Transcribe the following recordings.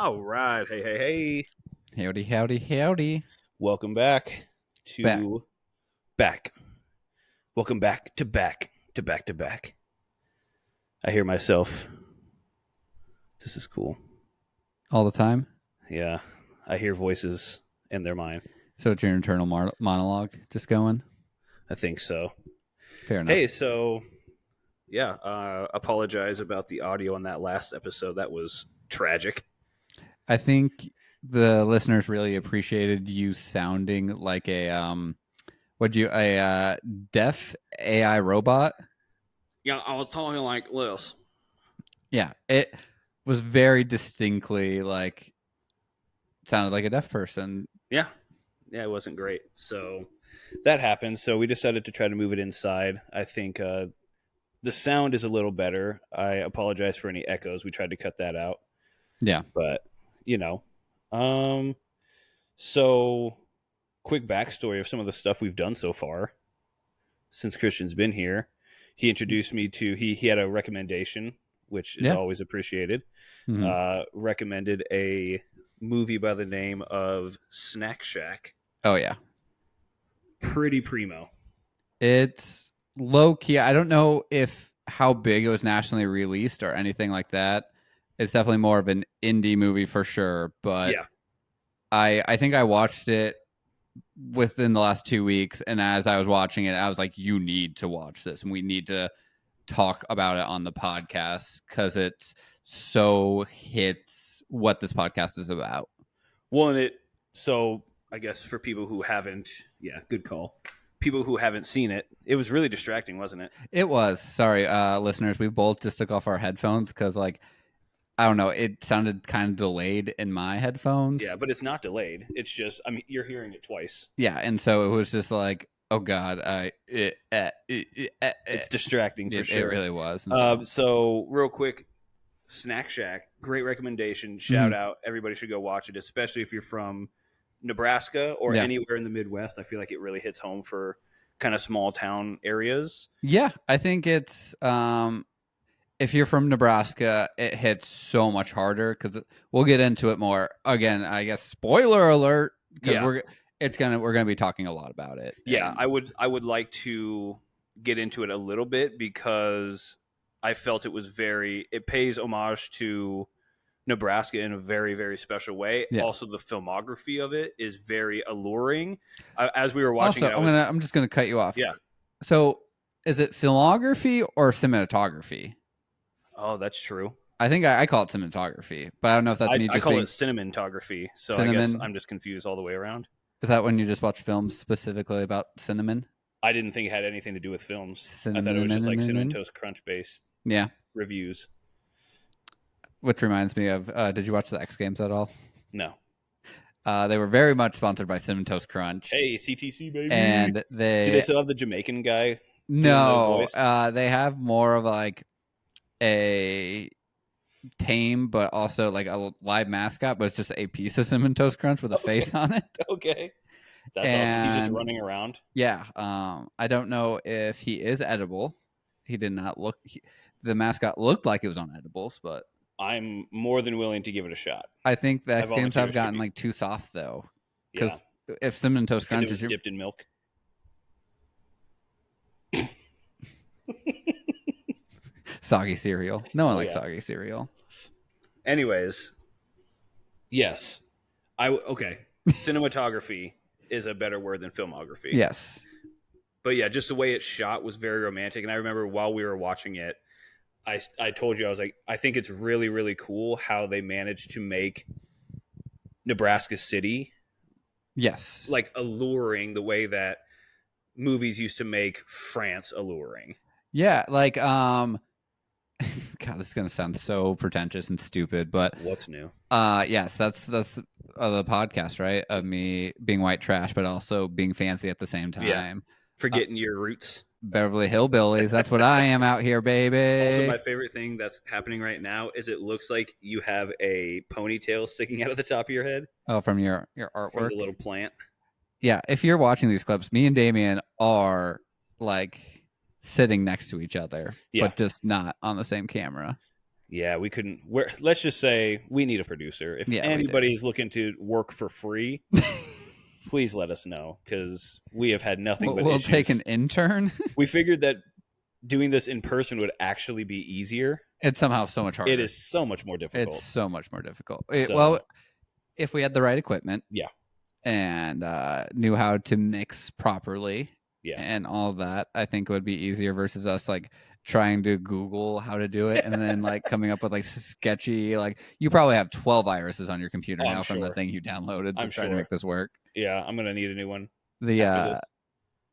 All right. Hey, hey, hey. Howdy, howdy, howdy. Welcome back Back to back. Welcome back to back to back to back. I hear myself. This is cool. all the time. Yeah. I hear voices in their mind. So it's your internal monologue just going. I think so. Fair enough. Hey, so yeah, apologize about the audio on that last episode. That was tragic. I think the listeners really appreciated you sounding like a deaf AI robot. Yeah, I was talking like this. Yeah, it was very distinctly like sounded like a deaf person. Yeah. Yeah, it wasn't great. So that happened. So we decided to try to move it inside. I think the sound is a little better. I apologize for any echoes. We tried to cut that out, Yeah. but you know. Um, so quick backstory of some of the stuff we've done so far since Christian's been here. He introduced me to he had a recommendation, which is Yeah. always appreciated. Mhm. Recommended a movie by the name of Snack Shack. Oh yeah. Pretty primo. It's low key. I don't know if how big it was nationally released or anything like that. It's definitely more of an indie movie for sure, but Yeah. I think I watched it within the last 2 weeks, and as I was watching it, I was like, "You need to watch this, and we need to talk about it on the podcast because it's so hits what this podcast is about." Well, and it so I guess for people who haven't, yeah, good call. People who haven't seen it, it was really distracting, wasn't it? It was sorry, listeners. We both just took off our headphones because, like, I don't know, it sounded kind of delayed in my Yeah, headphones. but it's not delayed. It's just, I mean, you're hearing it twice. Yeah, and so it was just like, oh god, It's distracting for it sure. really was, and so So real quick, Snack Shack, great recommendation. Shout mhm. out, everybody should go watch it, especially if you're from Nebraska or Yeah. anywhere in the Midwest. I feel like it really hits home for kind of small town areas. Yeah, I think it's if you're from Nebraska, it hits so much harder because we'll get into it more. Again, I guess spoiler alert because Yeah, we're gonna be talking a lot about it. yeah, And I would like to get into it a little bit because I felt it pays homage to Nebraska in a very, very special way. yeah. Also, the filmography of it is very alluring. As we were watching Also, it, I was I'm just gonna cut you off. yeah. So, is it filmography or cinematography? Oh, that's true. I think I call it cinematography, but I don't know if that's me I just call it being cinematography, so I guess cinnamon. I'm just confused all the way around. Is that when you just watch films specifically about cinnamon? I didn't think it had anything to do with films. I thought it was just like Cinnamon Cinnamon. Toast Crunch based Yeah. reviews. Which reminds me of, did you watch the X Games at all? No. They were very much sponsored by Cinnamon Toast Crunch, Hey, CTC baby. and Do they still have the Jamaican guy doing the no, voice? they have more of like a tame, but also like a live mascot, but it's just a piece of Cinnamon Toast Crunch with a Okay. face on it. Okay. That's awesome. He's just And running around. yeah, I don't know if he is edible. He did not look. The mascot looked like it was on edibles, but I'm more than willing to give it a shot. I think the I X Games volunteer have as gotten tribute. like too soft though, Yeah. because if Cinnamon Toast Because it Crunch was is your dipped in milk. soggy cereal, no one Oh, likes yeah. soggy cereal. Anyways, yes. Okay. Cinematography is a better word than filmography. Yes. But yeah, just the way it's shot was very romantic. And I remember while we were watching it, I told you, I was like, I think it's really, really cool how they managed to make Nebraska City Yes. like alluring the way that movies used to make France alluring. Yeah. Like God, this is gonna sound so pretentious and stupid, but What's new? yes, that's the podcast, right? Of me being white trash, but also being fancy at the same Yeah. time. Forgetting your roots. Beverly Hillbillies. That's what I am out here, Also, baby. my favorite thing that's happening right now is it looks like you have a ponytail sticking out of the top of your head Oh, from your from artwork. the little plant. Yeah, if you're watching these clips, me and Damien are like sitting next to each other, Yeah. but just not on the same camera. Yeah, we couldn't. Let's just say we need a producer. If Yeah, we do. anybody's looking to work for free, please let us know because we have had nothing but We'll take an issues. intern. We figured that doing this in person would actually be easier. It's somehow so much It harder. is so much more It's difficult. so much more difficult. Well, So, if we had the right equipment, yeah, and knew how to mix properly yeah. and all that, I think it would be easier versus us like trying to Google how to do it and then like coming up with like sketchy, like you probably have 12 viruses on your computer Oh, I'm now from the sure. thing you downloaded to I'm try to sure. make this work. Yeah, I'm gonna need a new one The after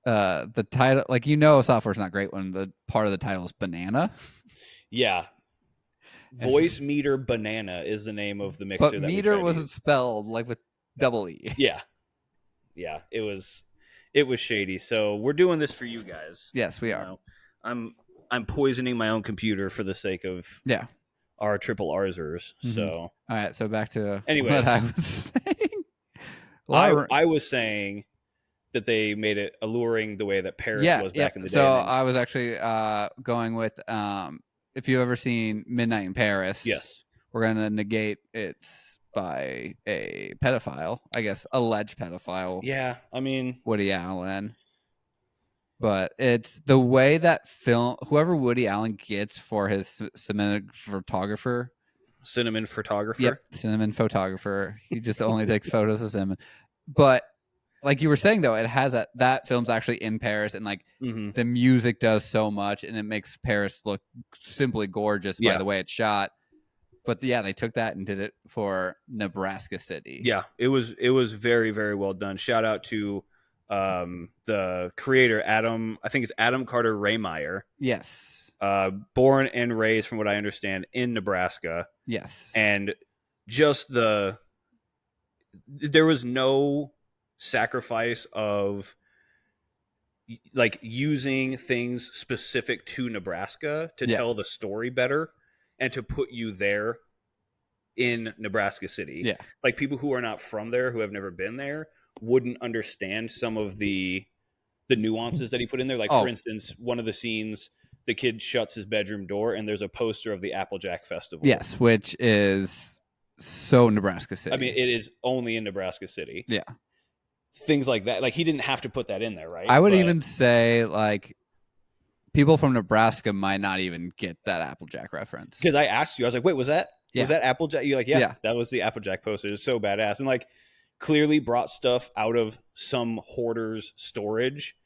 this. the title, like software's not great when the part of the title is banana. Yeah, It's just, Voice Meter Banana is the name of the but mixer that we meter tried to wasn't use. spelled like with double E. Yeah, yeah. It was shady. So we're doing this for you guys. Yes, we You are. know, I'm I'm poisoning my own computer for the sake of Yeah. our triple Rsers. Mm-hmm. So, All right, so back to what I anyways, was saying. I Laura, I was saying that they made it alluring the way that Paris yeah, was yeah. back in the So day, and then I was actually going with if you've ever seen Midnight in Paris, yes, we're gonna negate it's by a pedophile, I guess, alleged pedophile, yeah. I mean, Woody Allen. But it's the way that whoever Woody Allen gets for his cinematographer. cinnamon Yep, photographer. cinnamon photographer. He just only takes photos of cinnamon. But like you were saying though, it has that film's actually in Paris, and like Mm-hmm. the music does so much, and it makes Paris look simply gorgeous by Yeah, the way it's shot. But yeah, they took that and did it for Nebraska City. yeah. It was very very well done. Shout out to the creator Adam. I think it's Adam Carter Raymeyer. Yes. Born and raised, from what I understand, in Nebraska, Yes. and just there was no sacrifice of like using things specific to Nebraska to Yeah. tell the story better and to put you there in Nebraska City. Yeah. Like people who are not from there, who have never been there, wouldn't understand some of the nuances that he put in there. Like for Oh, instance, one of the scenes, the kid shuts his bedroom door and there's a poster of the Applejack Festival. yes, which is so Nebraska I mean, City. it is only in Nebraska City. Yeah. Things like that. Like he didn't have to put that in there, right? I would But even say like people from Nebraska might not even get that Applejack reference. because I asked you, I was like, "Wait, was that Yeah. Applejack?" You're like, "Yeah, Yeah. that was the Applejack poster. It's so badass." And like, clearly brought stuff out of some hoarder's storage.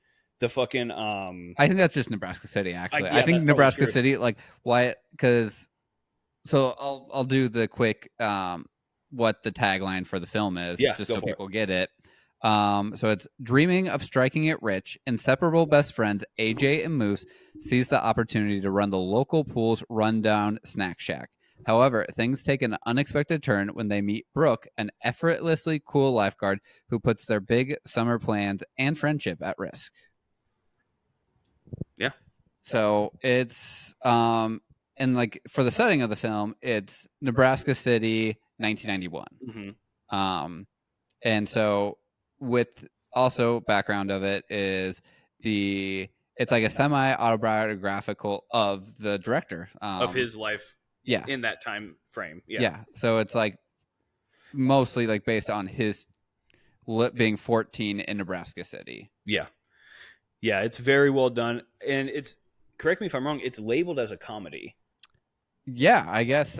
The fucking I think that's just Nebraska City. Actually, I yeah, think that's probably Nebraska true. City, like why? Because so I'll do the quick what the tagline for the film is, Yeah, just go so for it. people get it. So it's dreaming of striking it rich. Inseparable best friends AJ and Moose seize the opportunity to run the local pool's rundown snack shack. However, things take an unexpected turn when they meet Brooke, an effortlessly cool lifeguard who puts their big summer plans and friendship at risk. Yeah. So it's and like for the setting of the film, it's Nebraska City, 1991. And so with also background of it is it's like a semi autobiographical of the director Of his life, yeah, in that time frame. Yeah, yeah. So it's like mostly like based on his being 14 in Nebraska City. yeah, yeah. It's very well done, and it's, correct me if I'm wrong, it's labeled as a comedy. Yeah, I guess.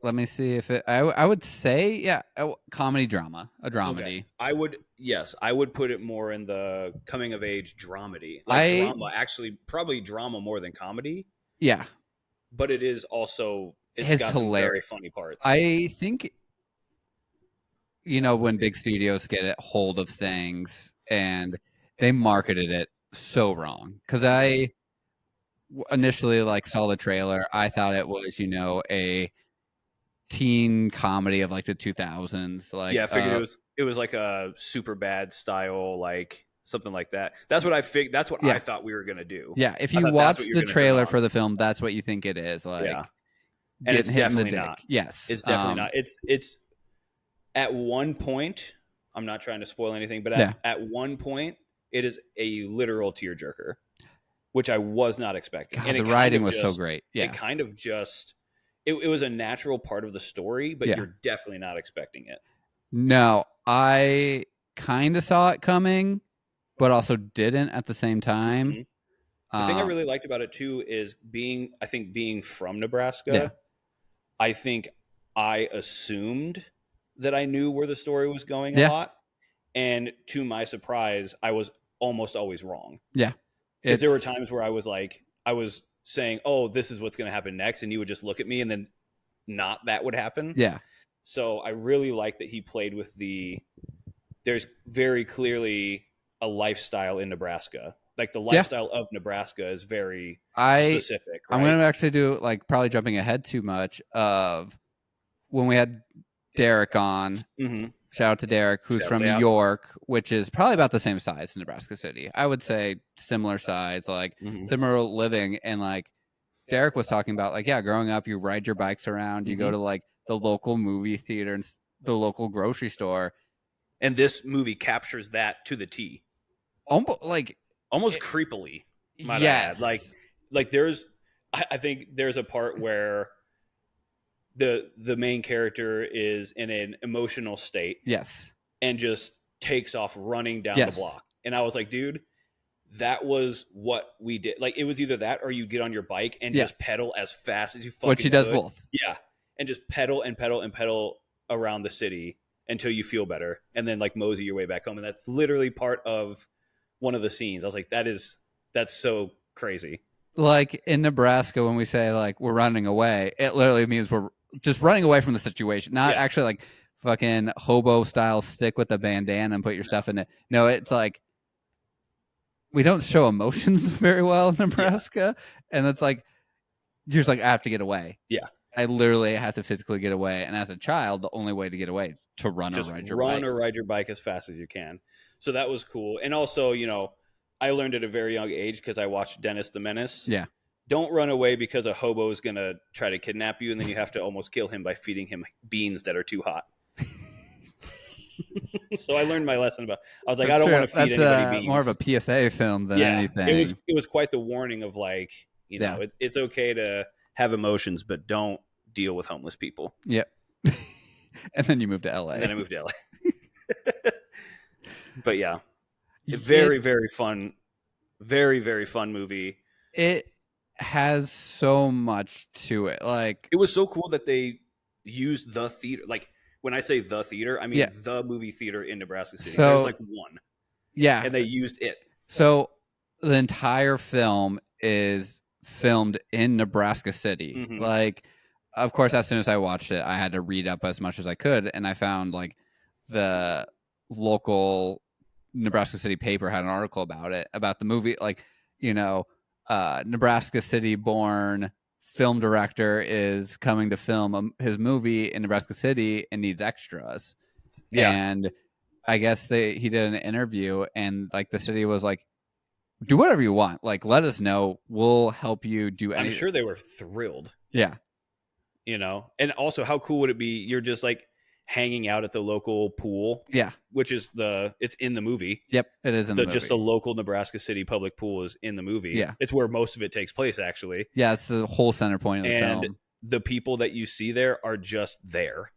Let me see if I would say yeah, comedy drama, a Okay, dramedy. I would put it more in the coming of age dramedy, like I drama. Actually, probably drama more than comedy, yeah, but it's it's got some very hilarious. funny parts. I think when big studios get a hold of things and they marketed it so wrong because I initially like saw the trailer. I thought it was a teen comedy of like the 2000s, like Yeah, I figured it was like a super bad style, like something like that. That's what I figured. That's what I yeah, thought we were gonna do. yeah. If I you thought that's what watch you were the gonna turn trailer on. for the film, that's what you think it is, like Yeah, and it's getting hit in the definitely dick. not. Yes. It's definitely not. It's at one point. I'm not trying to spoil anything, but Yeah. at one point, it is a literal tearjerker. which I was not expecting. God, And the writing was so great. Yeah. It kind of just it was a natural part of the story, but Yeah. you're definitely not expecting it. No, I kind of saw it coming, but also didn't at the same time. Mm-hmm. The thing I really liked about it too is being from Nebraska. Yeah. I think I assumed that I knew where the story was going a Yeah. lot, and to my surprise, I was almost always wrong. Yeah. Because there were times where I was saying, "Oh, this is what's going to happen next," and you would just look at me, and then not that would happen. Yeah. So I really like that he played with there's very clearly a lifestyle in Nebraska. Like the lifestyle of Nebraska is very specific. Right? I'm going to actually do, like, probably jumping ahead too much, of when we had Derek on. Mm-hmm. Shout out to Derek, who's from New York, which is probably about the same size as Nebraska City. I would say similar size, like similar living. And like Derek was talking about, like, yeah, growing up, you ride your bikes around, you go to like the local movie theater and the local grocery store. And this movie captures that to the T. Almost creepily, might I add. Like there's, I think there's a part where the main character is in an emotional state. Yes. And just takes off running down the block. And I was like, dude, that was what we did. Like, it was either that or you get on your bike and just pedal as fast as you fucking Which he does both. Yeah. And just pedal and pedal and pedal around the city until you feel better. And then like mosey your way back home. And that's literally part of one of the scenes. I was like, that's so crazy. Like in Nebraska, when we say like we're running away, it literally means we're just running away from the situation, not actually like fucking hobo style stick with the bandana and put your stuff in it. No, it's like we don't show emotions very well in Nebraska, and it's like you're just like, I have to get away. Yeah, I literally have to physically get away. And as a child, the only way to get away is to run or ride your bike. Run or ride your bike as fast as you can. So that was cool. And also, you know, I learned at a very young age because I watched Dennis the Menace. Yeah. Don't run away because a hobo is going to try to kidnap you, and then you have to almost kill him by feeding him beans that are too hot. So I learned my lesson about. I was like, I don't want to feed anybody beans. More of a PSA film than anything. It was quite the warning of like, you know, it's okay to have emotions, but don't deal with homeless people. Yep. And then you moved to LA. And then I moved to LA. But yeah, very fun, very fun movie. It has so much to it. Like, it was so cool that they used the theater. Like, when I say the theater, I mean the movie theater in Nebraska City. So, there's like one. Yeah. And they used it. So the entire film is filmed in Nebraska City. Mm-hmm. Like, of course, as soon as I watched it, I had to read up as much as I could. And I found like the local Nebraska City paper had an article about it, about the movie. Like, you know, Nebraska City born film director is coming to film his movie in Nebraska City and needs extras. Yeah. And I guess he did an interview, and like the city was like, do whatever you want. Like, let us know. We'll help you do anything. I'm sure they were thrilled. Yeah. You know, and also how cool would it be? You're just like hanging out at the local pool. Yeah. Which is it's in the movie. Yep. It is in the movie. Just the local Nebraska City public pool is in the movie. Yeah. It's where most of it takes place, actually. Yeah. It's the whole center point of the film. And the people that you see there are just there.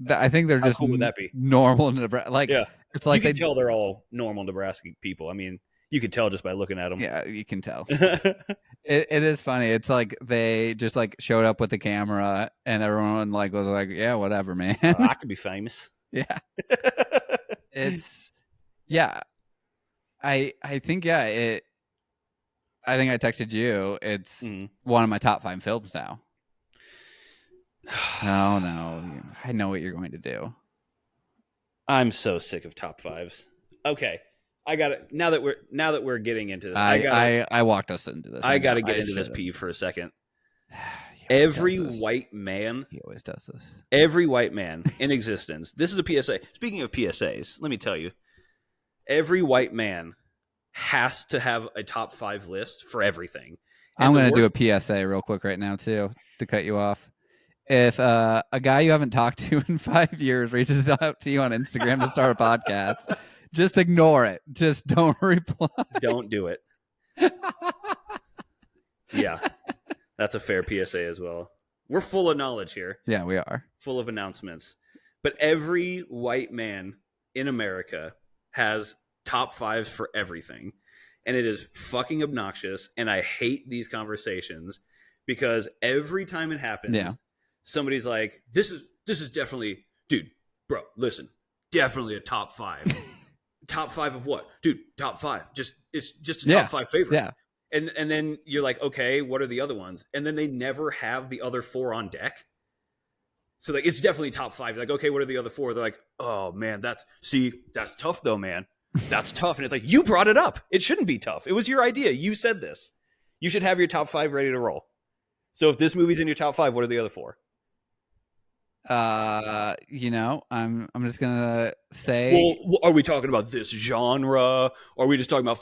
I think they're just cool would that be? Normal Nebraska. Like, yeah. It's like you can tell they're all normal Nebraska people. I mean, you can tell just by looking at them. Yeah, you can tell. It is funny. It's like they just like showed up with the camera, and everyone like was like, "Yeah, whatever, man. I could be famous." Yeah. It's I think I think I texted you. It's one of my top 5 films now. Oh no, I know what you're going to do. I'm so sick of top 5s. Okay, I got it. Now that we're getting into this, I walked us into this. I got to get into this peeve for a second. Every white man, he always does this. Every white man in existence. This is a PSA. Speaking of PSAs, let me tell you, every white man has to have a top 5 list for everything. And I'm going to do a PSA real quick right now too, to cut you off. If a guy you haven't talked to in 5 years reaches out to you on Instagram to start a podcast, just ignore it. Just don't reply. Don't do it. Yeah, that's a fair PSA as well. We're full of knowledge here, Yeah, we are. full of announcements. But every white man in America has top fives for everything. And it is fucking obnoxious. And I hate these conversations because every time it Yeah. happens, somebody's like, this is definitely, dude, bro, listen, definitely a top five. Top five of what? Dude, top five. It's just a Yeah. top five favorite. Yeah. And then you're like, okay, what are the other ones? And then they never have the other four on deck. So like it's definitely top five. Like, okay, what are the other four? They're like, oh man, that's tough though, man. That's tough. And it's like, you brought it up. It shouldn't be tough. It was your idea. You said this. You should have your top five ready to roll. So if this movie's in your top five, what are the other four? I'm just gonna say Well, are we talking about this genre, or are we just talking about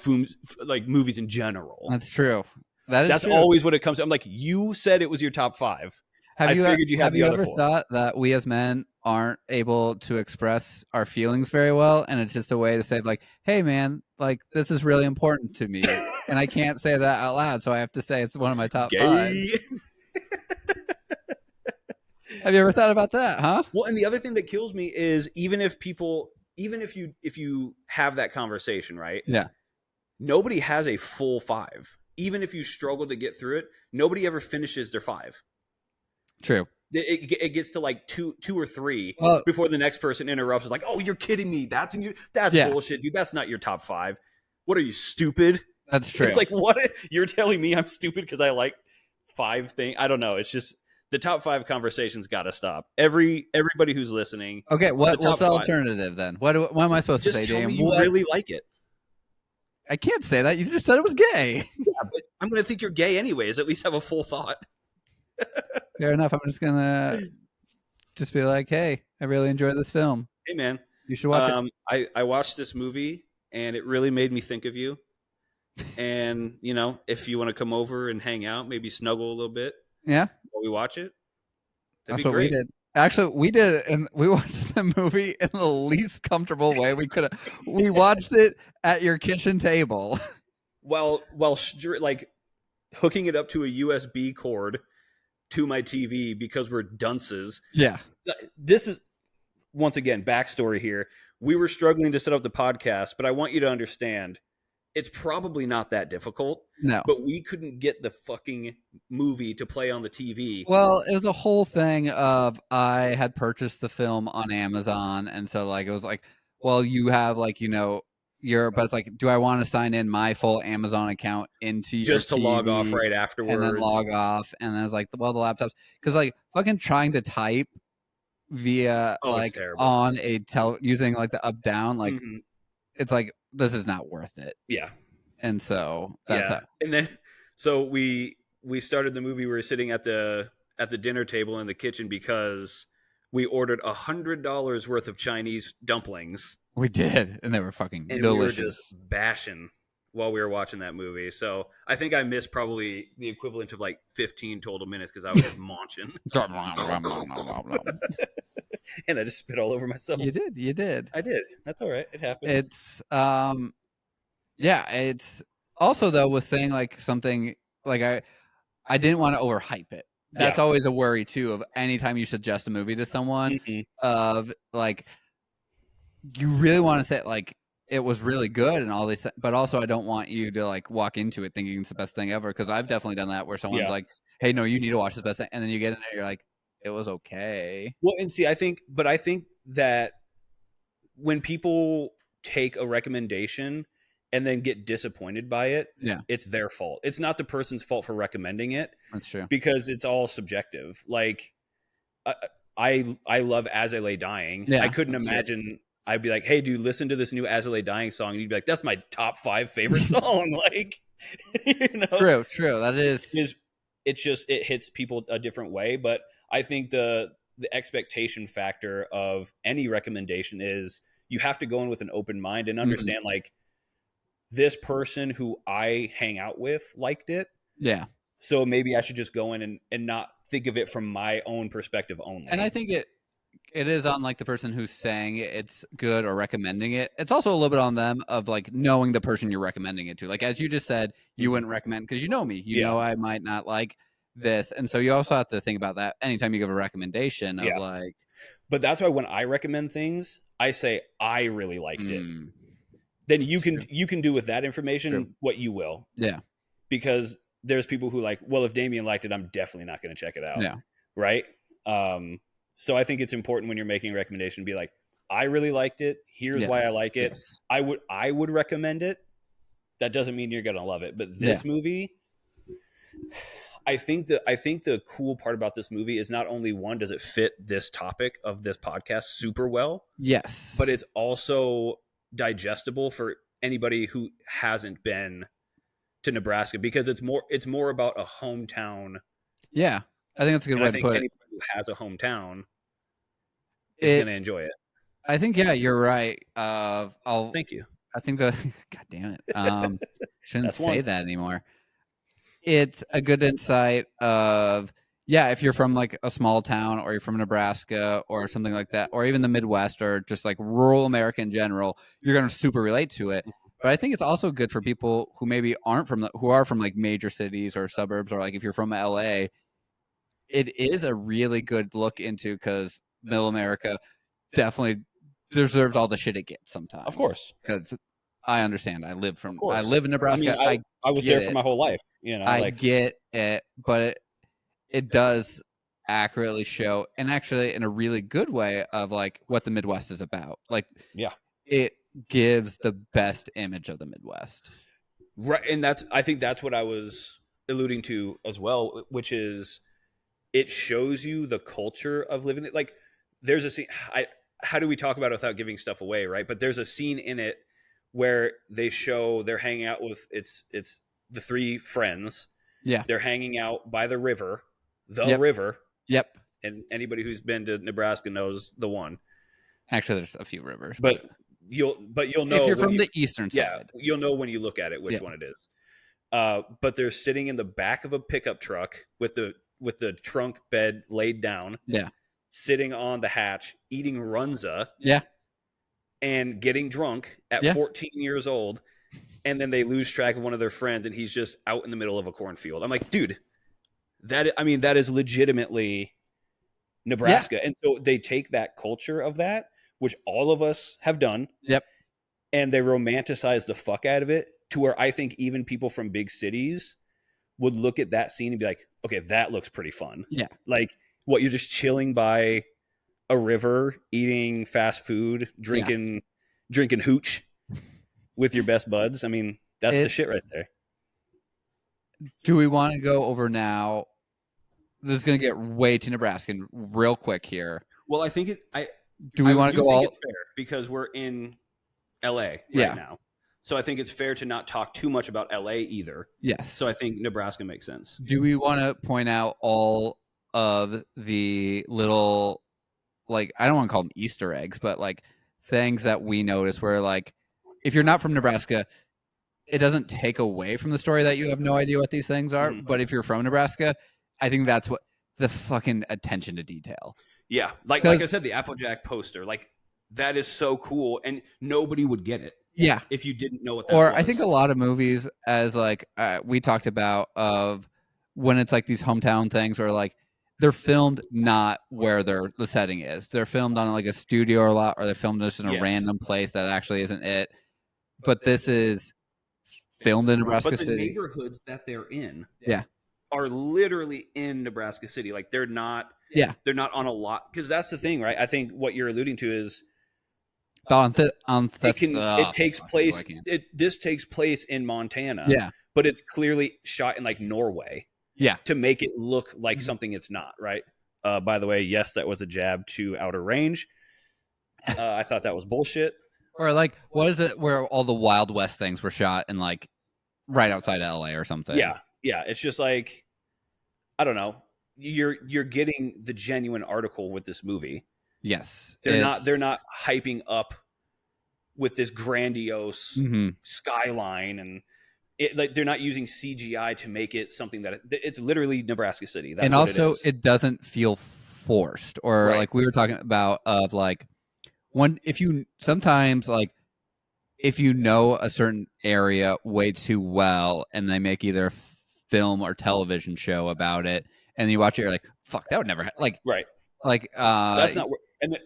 like movies in general? that's true. That is That's true. always what it comes to. I'm like, you said it was your top five. I figured you had have the you other ever four. thought that we as men aren't able to express our feelings very well, and it's just a way to say like, "Hey, man, like this is really important to me," and I can't say that out loud, so I have to say it's one of my top five. Gay. Have you ever thought about that? Huh? Well, and the other thing that kills me is even if you have that conversation, right? Yeah. Nobody has a full five. Even if you struggle to get through it, nobody ever finishes their five. True. It gets to like two or three Well, before the next person interrupts. Is like, oh, you're kidding me. That's yeah, bullshit, dude. That's not your top five. What are you, stupid? that's true. It's like, what? You're telling me I'm stupid because I like five things? I don't know. It's just the top five conversations got to stop. Everybody who's listening, Okay, the what's top the five. alternative then? What am I supposed to Just say, tell Dan? me you What? really like it. I can't say that. You just said it was gay. Yeah, but I'm going to think you're gay anyways. At least have a full thought. Fair enough. I'm just gonna just be like, hey, I really enjoyed this film. Hey, man. You should watch it. I watched this movie and it really made me think of you. And, if you want to come over and hang out, maybe snuggle a little bit Yeah, while we watch it, that'd that's be what we great. did. Actually, we did it, and we watched the movie in the least comfortable way we could have. We watched it at your kitchen table. While like hooking it up to a USB cord to my TV because we're dunces. Yeah. This is, once again, backstory here. We were struggling to set up the podcast, but I want you to understand it's probably not that difficult. No. But we couldn't get the fucking movie to play on the TV. Well, it was a whole thing of I had purchased the film on Amazon, and so like it was like, well, you have like but it's like, do I want to sign in my full Amazon account into your Just to log off TV right and then afterwards. log off? And I was like, well, the laptops, because like fucking trying to type via Oh, it's like terrible. on a using like the up down, like Mhm. it's like this is not worth it. Yeah. And so that's Yeah. And then so we started the movie. We were sitting at the dinner table in the kitchen because we ordered $100 worth of Chinese dumplings, we did, and they were fucking and delicious. we were just bashing while we were watching that movie. So I think I missed probably the equivalent of like 15 total minutes because I was just munching and I just spit all over myself. You did. I did. That's all right. It happens. It's yeah, it's also though with saying like something like I didn't want to overhype it. That's always a worry too of anytime you suggest a movie to someone of like you really want to say like it was really good and all these, but also I don't want you to like walk into it thinking it's the best thing ever, because I've definitely done that where someone's like, hey, no, you need to watch this best thing, and then you get in there, you're like, it was okay. Well, and see, I think that when people take a recommendation and then get disappointed by it, it's their fault. It's not the person's fault for recommending it. That's true. Because it's all subjective. Like, I love As I Lay Dying. Yeah, I couldn't imagine I'd be like, hey, dude, listen to this new As I Lay Dying song. And you'd be like, that's my top 5 favorite song. Like, True. That is. It's just, it hits people a different way. But I think the expectation factor of any recommendation is you have to go in with an open mind and understand like this person who I hang out with liked it. Yeah. So maybe I should just go in and not think of it from my own perspective only. And I think it it is on like the person who's saying it's good or recommending it. It's also a little bit on them of like knowing the person you're recommending it to. Like as you just said, you Mhm. wouldn't recommend because you know me. You Yeah, know I might not like this, and so you also have to think about that anytime you give a recommendation of yeah. like, But that's why when I recommend things, I say I really liked it. mm, Then true, you can do with that true, information what you will, yeah, because there's people who like, well, if Damien liked it, I'm definitely not going to check it out, yeah, right? Um, so I think it's important when you're making a recommendation, be like, I really liked it. Here's why I yes, like it. yes, I would recommend it. That doesn't mean you're going to love it, but yeah, this movie, I think the cool part about this movie is not only one, does it fit this topic of this podcast super well, but yes, it's also digestible for anybody who hasn't been to Nebraska, because it's more about a hometown, yeah. I think that's a good and I way to think put it. anybody who has a hometown is going It, to enjoy it. I think, yeah, you're right. Thank you. I think the, God damn it, shouldn't That's say one. that anymore. It's a good insight of, yeah, if you're from like a small town or you're from Nebraska or something like that, or even the Midwest or just like rural America in general, you're going to super relate to it. But I think it's also good for people who maybe aren't from who are from like major cities or suburbs, or like if you're from LA, it is a really good look into, because middle America definitely deserves all the shit it gets Of sometimes. course. Because I understand. Of I course. live in I mean, Nebraska. I I was get there for it. my whole life, you know, I like, get it, but it does accurately show, and actually in a really good way, of like what the Midwest is about. Like yeah. it gives the best image of the Midwest. Right, and that's I think that's what I was alluding to as well, which is it shows you the culture of living it. Like there's a scene. How do we talk about it without giving stuff away, right? But there's a scene in it where they show they're hanging out with it's the three friends. Yeah. They're hanging out by the Yep. river, Yep. and anybody who's been to Nebraska knows the one. Actually, there's a few rivers, But but you'll if know you're when from you the eastern yeah side, you'll know when you look at it which yeah, one it is. But they're sitting in the back of a pickup truck with the trunk bed laid down, yeah, sitting on the hatch, eating runza yeah, and getting drunk at yeah, 14 years old. And then they lose track of one of their friends, and he's just out in the middle of a cornfield. I'm like, dude, that is legitimately yeah, Nebraska. And so they take that culture of that, which all of us have done, yep, and they romanticize the fuck out of it to where I think even people from big cities would look at that scene and be like, okay, that looks pretty fun. yeah, Like, what, you're just chilling by a river, eating fast food, yeah. drinking hooch with your best buds. I mean, that's the It. shit right there. Do we want to go over now? This is going to get way too Nebraskan real quick here. Well, Do we I want to do go think all? it's fair because we're in LA right Yeah. now. So I think it's fair to not talk too much about LA either. So Yes. I think Nebraska makes sense. Do we want to point out all of the little, like, I don't want to call them Easter eggs, but like things that we notice where, like, if you're not from Nebraska, it doesn't take away from the story that you have no idea what these things are. Mhm. But if you're from Nebraska, I think that's what the fucking attention to detail. Yeah, like I Because, said, the Applejack poster, like that is so cool, and nobody would get it yeah. if you didn't know what that Or I think a was. lot of movies, as like we talked about, of when it's like these hometown things, or like they're filmed not where the setting is. They're filmed on like a studio a lot, or they're filmed just in a Yes, random place that actually isn't it. But this is filmed in Nebraska but the City. neighborhoods that they're in Yeah, are literally in Nebraska City. Like yeah. they're not on a lot, because that's the thing, right? I think what you're alluding to is On this, it takes fuck you, place I can't. this takes place in Montana, Yeah, but it's clearly shot in like Norway yeah. to make it look like something it's not, right? By the way, yes, that was a jab to Outer Range. I thought that was bullshit. Or like, what is it where all the Wild West things were shot in, like right outside LA or something? Yeah, yeah. It's just like, I don't know. You're getting the genuine article with this movie. Yes, They're it's. not hyping up with this grandiose Mhm. skyline, and it, like, they're not using CGI to make it something that it's literally Nebraska City. And That's what it also is. it doesn't feel forced, or Right. like we were talking about of like when if you sometimes like if you know a certain area way too well and they make either a film or television show about it and you watch it, you're like, fuck, that would never Right. like That's not where, and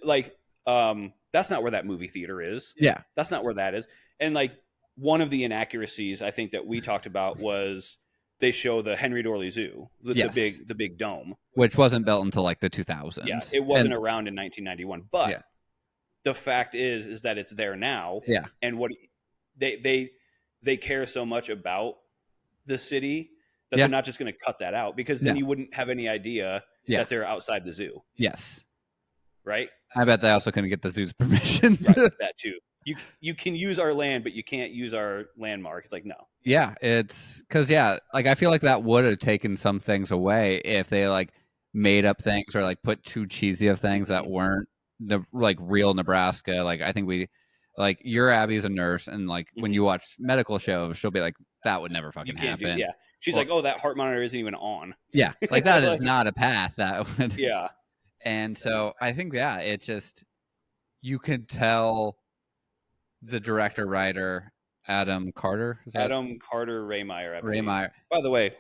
that's not where that movie theater is. yeah, That's not where that is. And like one of the inaccuracies I think that we talked about was they show the Henry Dorley Zoo, yes, the big dome. which wasn't built until like the Yeah, 2000s. it And wasn't around in 1991, but yeah, the fact is that it's there now, yeah, and what they care so much about the city that yeah, they're not just going to cut that out, because then no, you wouldn't have any idea yeah, that they're outside the zoo, yes. right? I bet they also couldn't get the zoo's permission Right, to that too. You can use our land, but you can't use our landmark. It's like, no. yeah, it's because yeah, like I feel like that would have taken some things away if they like made up things or like put too cheesy of things that Hmm. weren't like real Nebraska. Like I think we like your Abby's a nurse, and like when Hmm. you watch medical shows, she'll be like, that would never You fucking can't do, happen. yeah. She's Or like, oh, that heart monitor isn't even on. yeah, like that is Like, not a path that would. yeah. And so I think yeah, it's just you can tell the director writer Adam Carter, is that Adam Carter Raymeyer, I Ray believe. Meyer? By the way,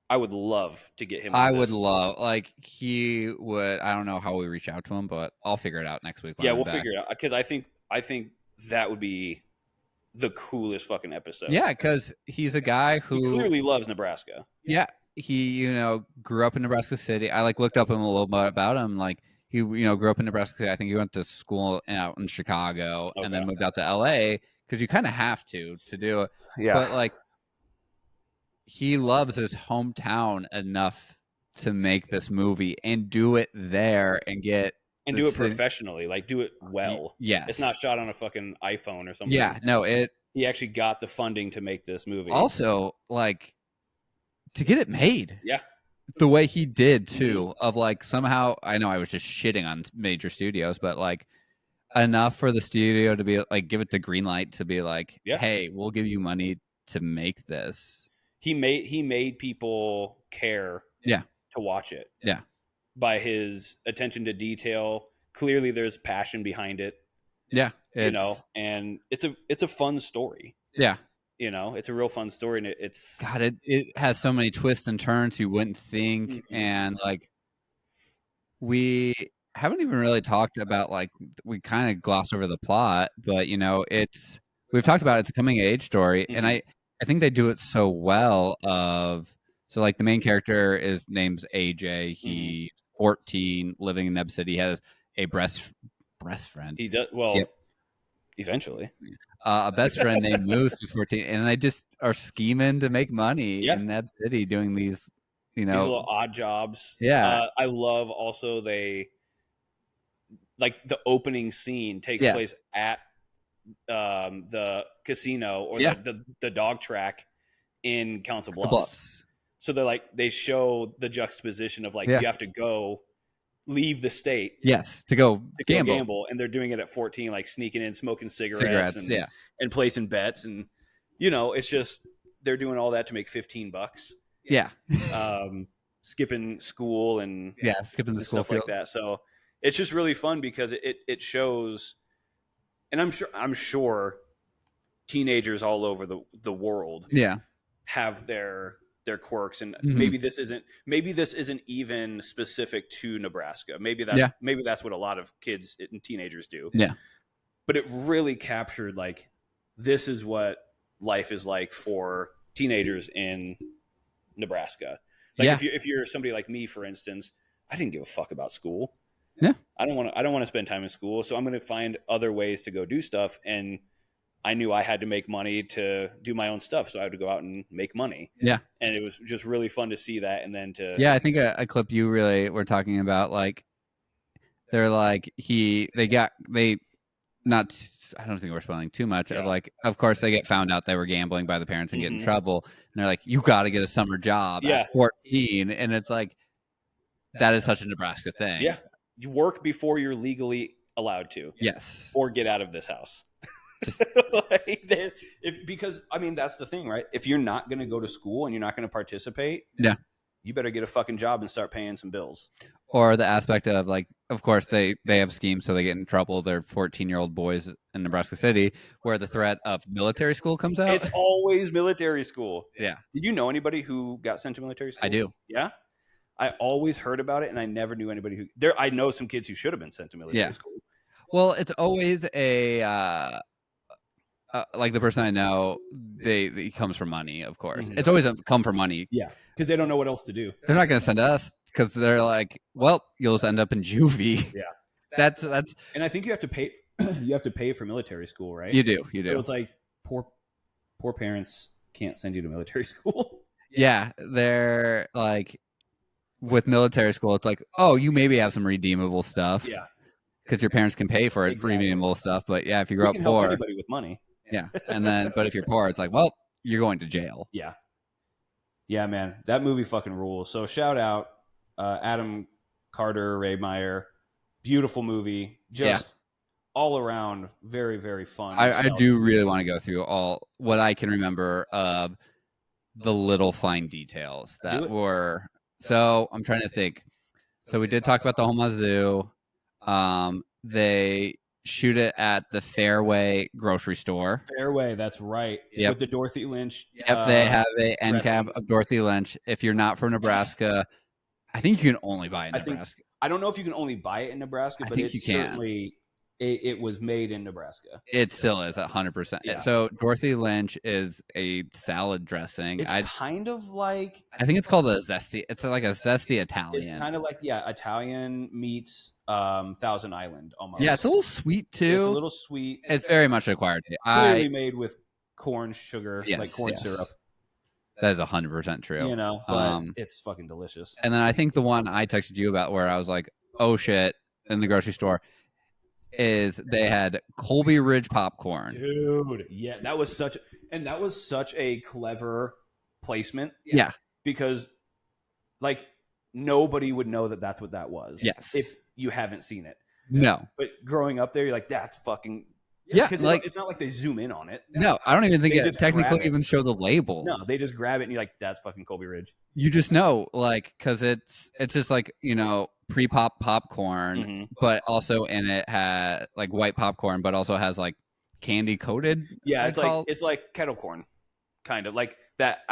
I would love to get him I on would this. love like he would. I don't know how we reach out to him, but I'll figure it out next week when Yeah, I'm we'll back. figure it out, because I think that would be the coolest fucking episode. Yeah, because he's a guy He who, clearly loves Nebraska. yeah, he grew up in Nebraska City. I like looked up him a little bit about him. Like he grew up in Nebraska City. I think he went to school out in Chicago and then Okay. moved out to L.A. because you kind of have to do it. Yeah. But like he loves his hometown enough to make this movie and do it there and get And the do it city. professionally, like do it well. It's not Yes. shot on a fucking iPhone or something. Yeah. No. It He actually got the funding to make this movie. also like to get it made Yeah. the way he did Hmm. too. Of like somehow I know I was just shitting on major studios, but like enough for the studio to be like give it the green light to be like, Yeah. hey, we'll give you money to make this. He made people care Yeah. to watch it Yeah. by his attention to detail. Clearly there's passion behind it, Yeah. It's and it's a fun story. yeah. It's a real fun story, and it's God, it has so many twists and turns you wouldn't think, mhm, and like we haven't even really talked about like we kind of glossed over the plot, but it's we've talked about it's a coming of age story, and mhm, I think they do it so well. Of so like the main character is name's AJ. mhm. He's 14, living in Neb City. He has a breast friend. He does Yep. well eventually. A best friend named Moose who's 14, and they just are scheming to make money Yeah, in Neb City doing these, you these know, little odd jobs. yeah, I love also they like the opening scene takes yeah, place at the casino or yeah, the dog track in Council the Bluffs. Bluffs, So they show the juxtaposition of like yeah, you have to go leave the state yes, to go to go gamble, gamble, and they're doing it at 14, like sneaking in, smoking cigarettes, cigarettes, and yeah, placing bets, and it's just they're doing all that to make $15, yeah, skipping school and yeah, skipping the school stuff like field, that. So it's just really fun because it shows, and I'm sure teenagers all over the world yeah, have their quirks, and hmm, maybe this isn't even specific to Nebraska. yeah, Maybe that's what a lot of kids and teenagers do. yeah, But it really captured like this is what life is like for teenagers in Nebraska. Like yeah, if you're somebody like me, for instance, I didn't give a fuck about school. yeah, I don't want to spend time in school, so I'm going to find other ways to go do stuff. And I knew I had to make money to do my own stuff, so I had to go out and make money. yeah, And it was just really fun to see that, and then to yeah. I think a clip you really were talking about, like they're like they not I don't think we're spoiling too much of yeah, like of course they get found out they were gambling by the parents and get in hmm trouble and they're like you got to get a summer job at yeah, 14 and it's like that is such a Nebraska thing. yeah. You work before you're legally allowed to, Yes. or get out of this house. Just Because I mean that's the thing, right? If you're not going to go to school and you're not going to participate, yeah. you better get a fucking job and start paying some bills. Or the aspect of like, of course they have schemes so they get in trouble. They're 14-year-old boys in Nebraska City, where the threat of military school comes out. It's always military school. Yeah, Did you know anybody who got sent to military school? I do. Yeah. I always heard about it, and I never knew anybody who. I know some kids who should have been sent to military school. Well, it's always a like the person I know, he comes from money, of course. Mhm. It's always come from money. Yeah, because they don't know what else to do. They're not going to send us because they're like, well, you'll just end up in juvie. Yeah, that's. And I think you have to pay. You have to pay for military school, right? You do. So it's like poor parents can't send you to military school. Yeah, they're like with military school. It's like, oh, you maybe have some redeemable stuff. Yeah, because your parents can pay for it, exactly. redeemable stuff. But yeah, if you grow up can poor, help anybody with money. Yeah, and then but if you're poor, it's like, well, you're going to jail. Yeah, yeah, man, that movie fucking rules. So shout out Adam Carter, Ray Meyer, beautiful movie, just all around very very fun. I do really want to go through all what I can remember of the little fine details that were. So I'm trying to think. So we did talk about the Homa Zoo. They shoot it at the Fairway grocery store. Fairway, that's right. Yep. With the Dorothy Lynch. Yep, they have a end cap of Dorothy Lynch. If you're not from Nebraska, I think you can only buy it in Nebraska. I don't know if you can only buy it in Nebraska, but it's certainly it was made in Nebraska. It still is 100%. Yeah. So Dorothy Lynch is a salad dressing. It's kind of like, I think it's called a zesty. It's like a zesty Italian. It's kind of like Italian meets Thousand Island almost. Yeah, it's a little sweet too. It's a little sweet. It's very much acquired. Clearly made with corn sugar, like corn syrup. That is 100% true. You know, but it's fucking delicious. And then I think the one I texted you about where I was like, oh shit, in the grocery store, is they had Colby Ridge popcorn. Dude, yeah, that was such a clever placement. Yeah. Because like nobody would know that that's what that was. Yes. If you haven't seen it. No. But growing up there, you're like, that's fucking. Yeah, like it's not like they zoom in on it. No, I don't even think it technically even show the label. No, they just grab it and you're like, that's fucking Colby Ridge. You just know, like, because it's just like, you know, pre-pop popcorn, but also in it had like white popcorn, but also has like candy coated. Yeah, it's like kettle corn, kind of like that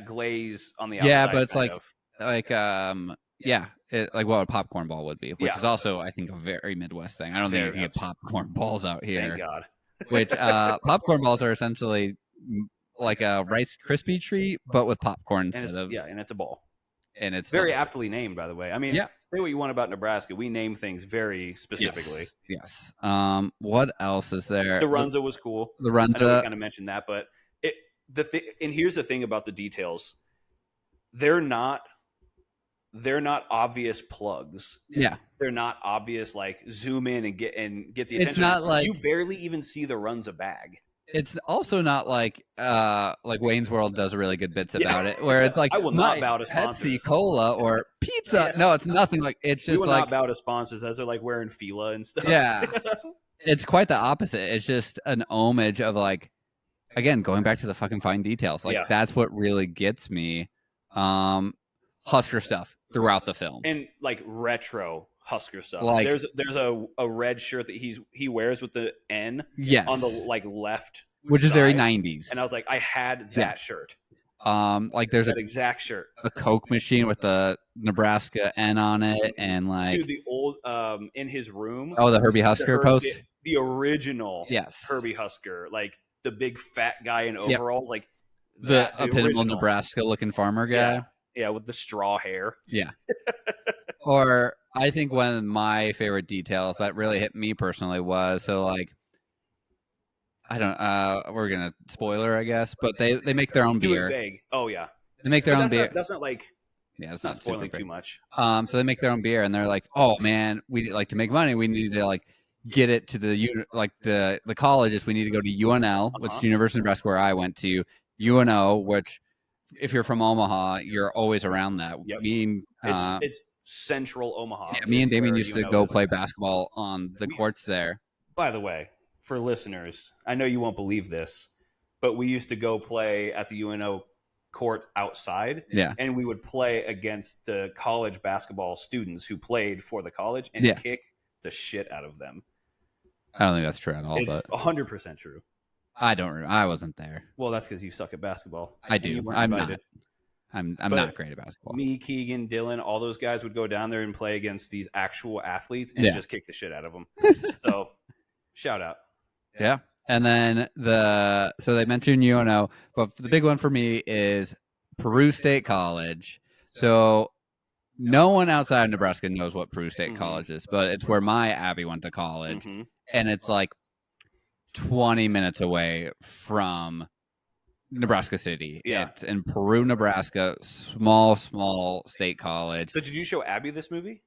glaze on the outside. Yeah, but it's like like what a popcorn ball would be, which is also, I think, a very Midwest thing. I don't think you can get popcorn balls out here. Thank God. Which popcorn balls are essentially like a Rice Krispie treat, but with popcorn instead of. Yeah, and it's a ball. And it's very aptly named, by the way. I mean, say what you want about Nebraska. We name things very specifically. Yes. What else is there? The Runza was cool. The Runza. I know we kind of mentioned that, but and here's the thing about the details. They're not obvious plugs. Yeah. They're not obvious like zoom in and get the attention. It's not like you barely even see the Runza bag. It's also not like Wayne's World does really good bits about it, where it's like I will not bow to sponsors. Pepsi Cola or pizza. No, it's nothing like it's just we will like not bow to sponsors as they're like wearing Fila and stuff. Yeah. It's quite the opposite. It's just an homage of like, again, going back to the fucking fine details. Like that's what really gets me. Husker stuff throughout the film, and like retro Husker stuff. Like, there's a red shirt that he wears with the N on the like left, which is very 90s. And I was like, I had that shirt. Like there's that exact shirt, a Coke machine with the Nebraska N on it, and like dude, the old in his room. Oh, the Herbie Husker post, the original Herbie Husker, like the big fat guy in overalls, like the epitome Nebraska looking farmer guy. Yeah, with the straw hair. Yeah. Or I think one of my favorite details that really hit me personally was like I don't we're gonna spoiler I guess, but they make their own beer. Vague. Oh yeah. They make their own beer. That's not like it's not spoiling too much. So they make their own beer and they're like, oh man, we like to make money, we need to like get it to the colleges. We need to go to UNL, which is University of Nebraska where I went to, UNO, which if you're from Omaha, you're always around that. Yep. It's central Omaha. Yeah, me and Damien used to go play basketball on the courts there. By the way, for listeners, I know you won't believe this, but we used to go play at the UNO court outside, Yeah. and we would play against the college basketball students who played for the college and Yeah. kick the shit out of them. I don't think that's true at all, It's but 100% true. I wasn't there. Well, that's because you suck at basketball I and you do. weren't I'm invited. not. I'm But not great at basketball. me, Keegan, Dylan, all those guys would go down there and play against these actual athletes and Yeah. just kick the shit out of them. So, shout out. Yeah. And then so they mentioned UNO, but the big one for me is Peru State College. So no one outside of Nebraska knows what Peru State College is, but it's where my Abby went to college, and it's like 20 minutes away from Nebraska City. Yeah. It's in Peru, Nebraska, small state college. So, did you show Abby this movie?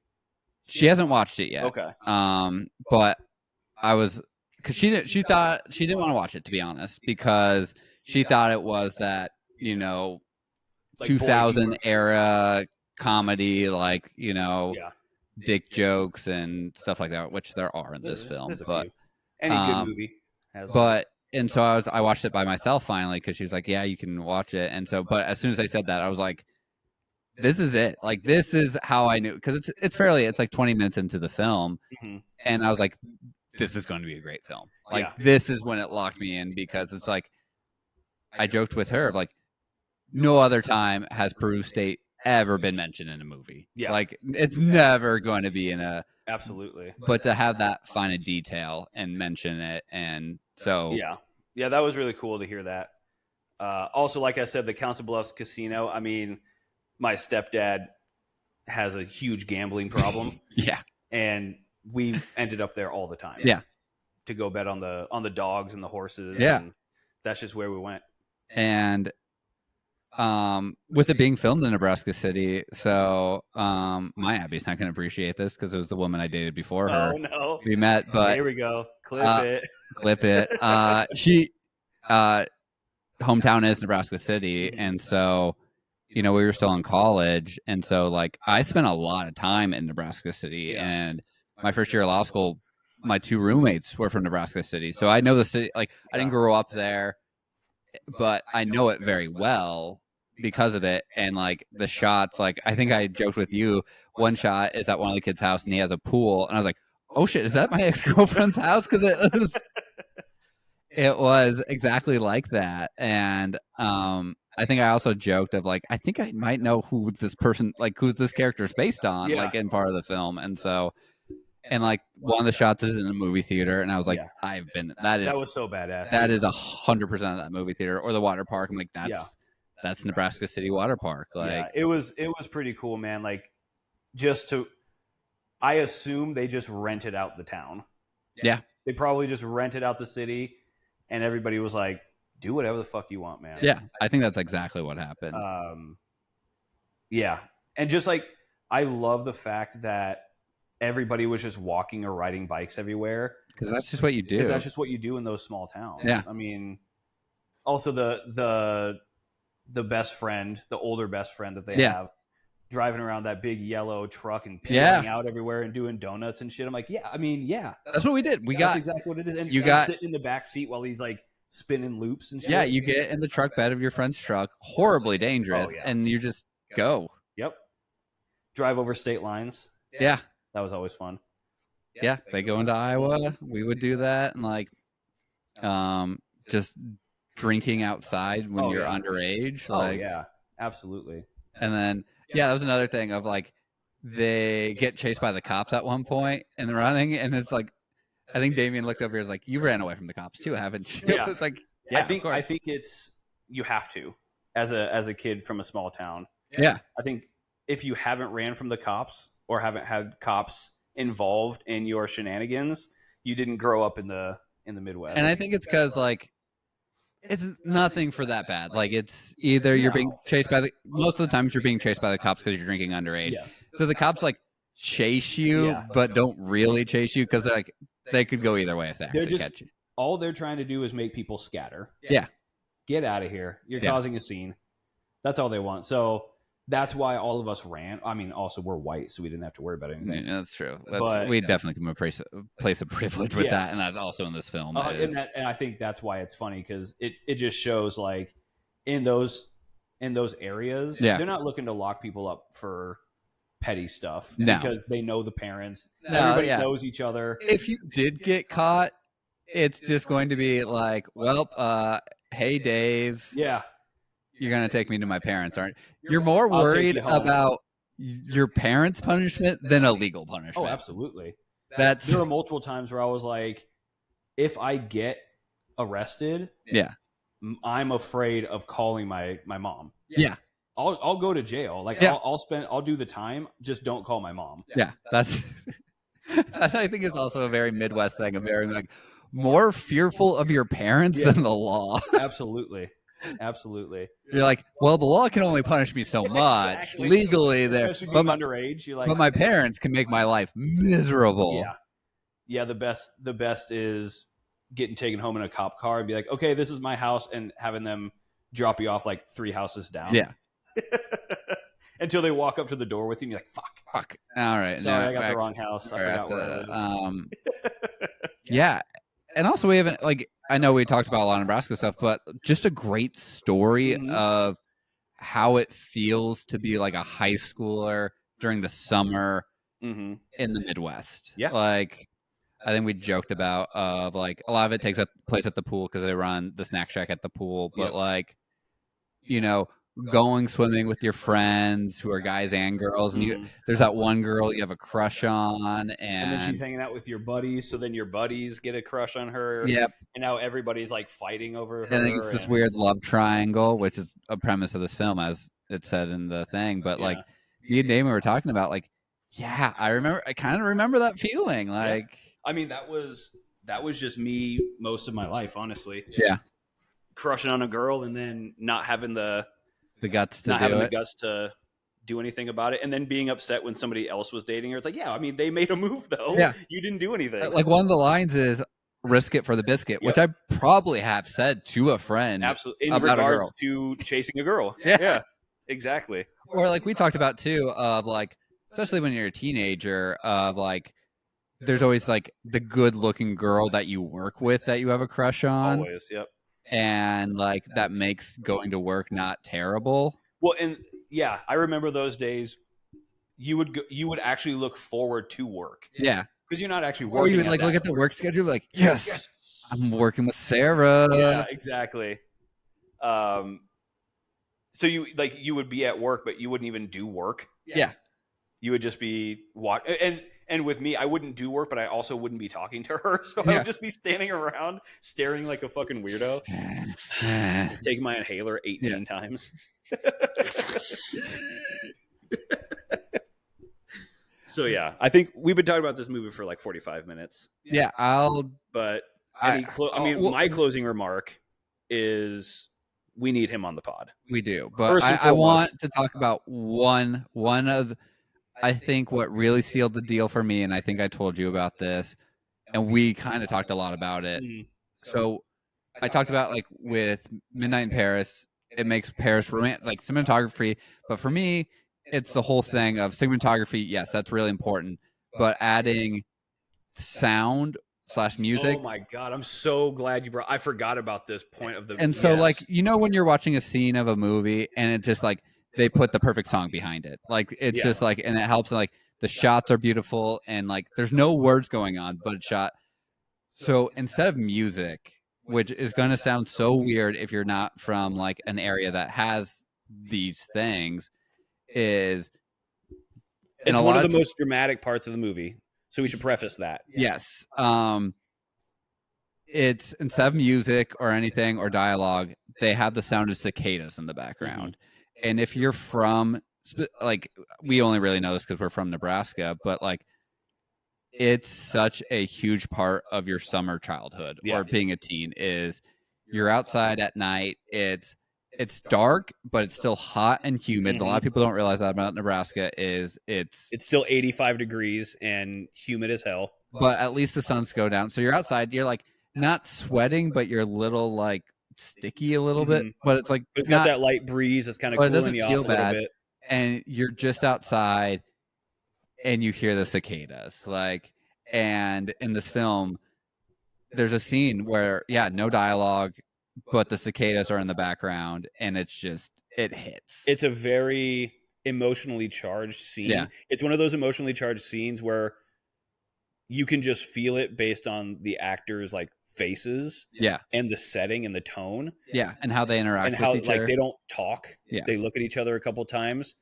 She hasn't watched it yet. Okay. But I was, because she thought she didn't want to watch it, to be honest, because she thought it was that, Like 2000 era comedy, like, Yeah. dick jokes and stuff like that, which there are in this film. There's a But few. Any good movie has but and so I watched it by myself finally, because she was like, yeah, you can watch it. And so, but as soon as I said that, I was like, this is it. Like, this is how I knew, because it's like 20 minutes into the film, and I was like, this is going to be a great film. Like, this is when it locked me in, because it's like, I joked with her, like, no other time has Peru State ever been mentioned in a movie. Yeah. Like, it's never going to be in a, Absolutely. but to have that fine a detail and mention it. And so, yeah, that was really cool to hear that. Also, like I said, the Council Bluffs Casino, I mean, my stepdad has a huge gambling problem. Yeah. And we ended up there all the time. Yeah. To go bet on the dogs and the horses. Yeah. And that's just where we went. And with it being filmed in Nebraska City, so my Abby's not going to appreciate this, because it was the woman I dated before her. Oh no, we met, but here we go. Clip it. She hometown is Nebraska City, and so we were still in college, and so like I spent a lot of time in Nebraska City, and my first year of law school, my two roommates were from Nebraska City, so I know the city. Like, I didn't grow up there, but I know it very well because of it. And like the shots, like I think I joked with you, one shot is at one of the kids' house and he has a pool, and I was like, oh shit, is that my ex-girlfriend's house? Because it was exactly like that. And I think I also joked of like, I think I might know who this person, like who this character is based on, like in part of the film. And so, and like one of the shots is in a movie theater, and I was like, that was so badass. That is 100% of that movie theater, or the water park. I'm like, that's Nebraska City Water Park. Like, it was pretty cool, man. Like, I assume they just rented out the town. Yeah. They probably just rented out the city, and everybody was like, do whatever the fuck you want, man. Yeah, I think that's exactly what happened. Yeah. And just like, I love the fact that everybody was just walking or riding bikes everywhere. Because that's just what you do. Because that's just what you do in those small towns. Yeah. I mean, also the best friend, the older best friend that they have, driving around that big yellow truck and peeling out everywhere and doing donuts and shit. I'm like, that's what we did. That's exactly what it is. And you got sitting in the back seat while he's like spinning loops and shit. Yeah, you get in the truck bed of your friend's truck, horribly dangerous, and you just go. Yep. Drive over state lines. Yeah. That was always fun. Yeah, they go into Iowa. We would do that, and like, just drinking outside when you're underage. Like, yeah, absolutely. And then, that was another thing of like, they get chased by the cops at one point in the running, and it's like, I think Damien looked over here and was like, you ran away from the cops too, haven't you? Yeah. It's like, I think it's, you have to, as a kid from a small town. Yeah. I think if you haven't ran from the cops or haven't had cops involved in your shenanigans, you didn't grow up in the Midwest. And I think it's because like, it's nothing for that bad. Like, it's either you're being chased by most of the times you're being chased by the cops because you're drinking underage. Yes. So the cops like chase you, but don't really chase you, because like they could go either way if they actually catch you. All they're trying to do is make people scatter. Yeah. Get out of here. You're causing a scene. That's all they want. So that's why all of us ran. I mean, also we're white, so we didn't have to worry about anything. Yeah, that's true. We definitely come a place of privilege with that, and that's also in this film. And I think that's why it's funny, because it just shows like in those in those areas, Yeah. they're not looking to lock people up for petty stuff No. because they know the parents. No, Everybody yeah. knows each other. If you did get caught, it's just going to be like, well, hey, Dave, Yeah, you're going to take me to my parents, aren't you? You're more I'll take worried you home. about your parents' punishment than a legal Oh, punishment. absolutely. That's There were multiple times where I was like, if I get arrested, yeah, I'm afraid of calling my mom. yeah, I'll go to jail. Like Yeah. I'll do the time. Just don't call my mom. yeah. That's that I think is also a very Midwest thing. A very like more fearful of your parents Yeah. than the law. Absolutely. Absolutely. You're like, well, the law can only punish me so much Exactly. legally there, Especially being underage. You're like, but my parents can make my life miserable. yeah. Yeah, the best is getting taken home in a cop car and be like, okay, this is my house, and having them drop you off like 3 houses down. Yeah. Until they walk up to the door with you and you're like, fuck. All right. Sorry, no, I got the actually, wrong house. I we're forgot at where I the, live. yeah. And also we haven't like I know we talked about a lot of Nebraska stuff, but just a great story Mhm. of how it feels to be like a high schooler during the summer Mhm. in the Midwest. Yeah. Like I think we joked about like a lot of it takes place at the pool because they run the snack shack at the pool, but Yep. like you know going swimming with your friends who are guys and girls, and Mhm. there's that one girl you have a crush on, And then she's and hanging out with your buddies, so then your buddies get a crush on her. yep. And now everybody's like fighting over I think it's her. this And weird love triangle, which is a premise of this film, as it said in the thing. But like yeah. me and Damon were talking about, like, yeah, I kind of remember that feeling. Like, I mean, that was just me most of my life, honestly. yeah, Crushing on a girl and then not having the guts to do it. guts to do anything about it, and then being upset when somebody else was dating her. It's like, yeah, I mean, they made a move though. Yeah. You didn't do anything. Like one of the lines is "risk it for the biscuit," which I probably have said to a friend, Absolutely, in about regards a to chasing a girl. Yeah. Exactly. Or like we talked about too, of like, especially when you're a teenager, of like, there's always like the good-looking girl that you work with that you have a crush on. Always. Yep. And like that makes going to work not terrible. Well, and yeah, I remember those days. You would actually look forward to work. Yeah, because you're not actually or working. you would like look at the work schedule, like, yes, I'm working with Sarah. Yeah, exactly. So you would be at work, but you wouldn't even do work. Yeah, You would just be and with me, I wouldn't do work, but I also wouldn't be talking to her. So I Yeah. would just be standing around staring like a fucking weirdo, taking my inhaler 18 times. So yeah, I think we've been talking about this movie for like 45 minutes. Yeah, But I mean, my closing remark is we need him on the pod. We do, but First and I want foremost. to talk about one of I think what really sealed the deal for me, and I think I told you about this, and we kind of talked a lot about it. So I talked about like with Midnight in Paris, it makes Paris like cinematography, but for me, it's the whole thing of cinematography. Yes, that's really important, but adding sound / music. Oh my god, I'm so glad you brought. I forgot about this point of the. And so, like, you know, when you're watching a scene of a movie and it just like they put the perfect song behind it, like it's just like, and it helps. Like the shots are beautiful and like there's no words going on, but it's shot. So instead of music, which is going to sound so weird if you're not from like an area that has these things, is it's one of the most dramatic parts of the movie. So we should preface that. Yes. It's instead of music or anything or dialogue, they have the sound of cicadas in the background. Mm-hmm. And if you're from, like, we only really know this because we're from Nebraska, but like, it's such a huge part of your summer childhood or being a teen is you're outside at night. It's dark, but it's still hot and humid. Mm-hmm. A lot of people don't realize that about Nebraska is it's still 85 degrees and humid as hell. But at least the sun's go down. So you're outside, you're like not sweating, but you're a little like sticky a little bit. But it's like it's got that light breeze. It's kind of cooling you off a little bit. And you're just outside and you hear the cicadas. Like, and in this film, there's a scene where, no dialogue, but the cicadas are in the background, and it's it hits. It's a very emotionally charged Yeah. scene. It's one of those emotionally charged scenes where you can just feel it based on the actors' like faces Yeah. and the setting and the tone Yeah. And how they and interact with how each like other. they don't talk. Yeah. They look at each other a couple times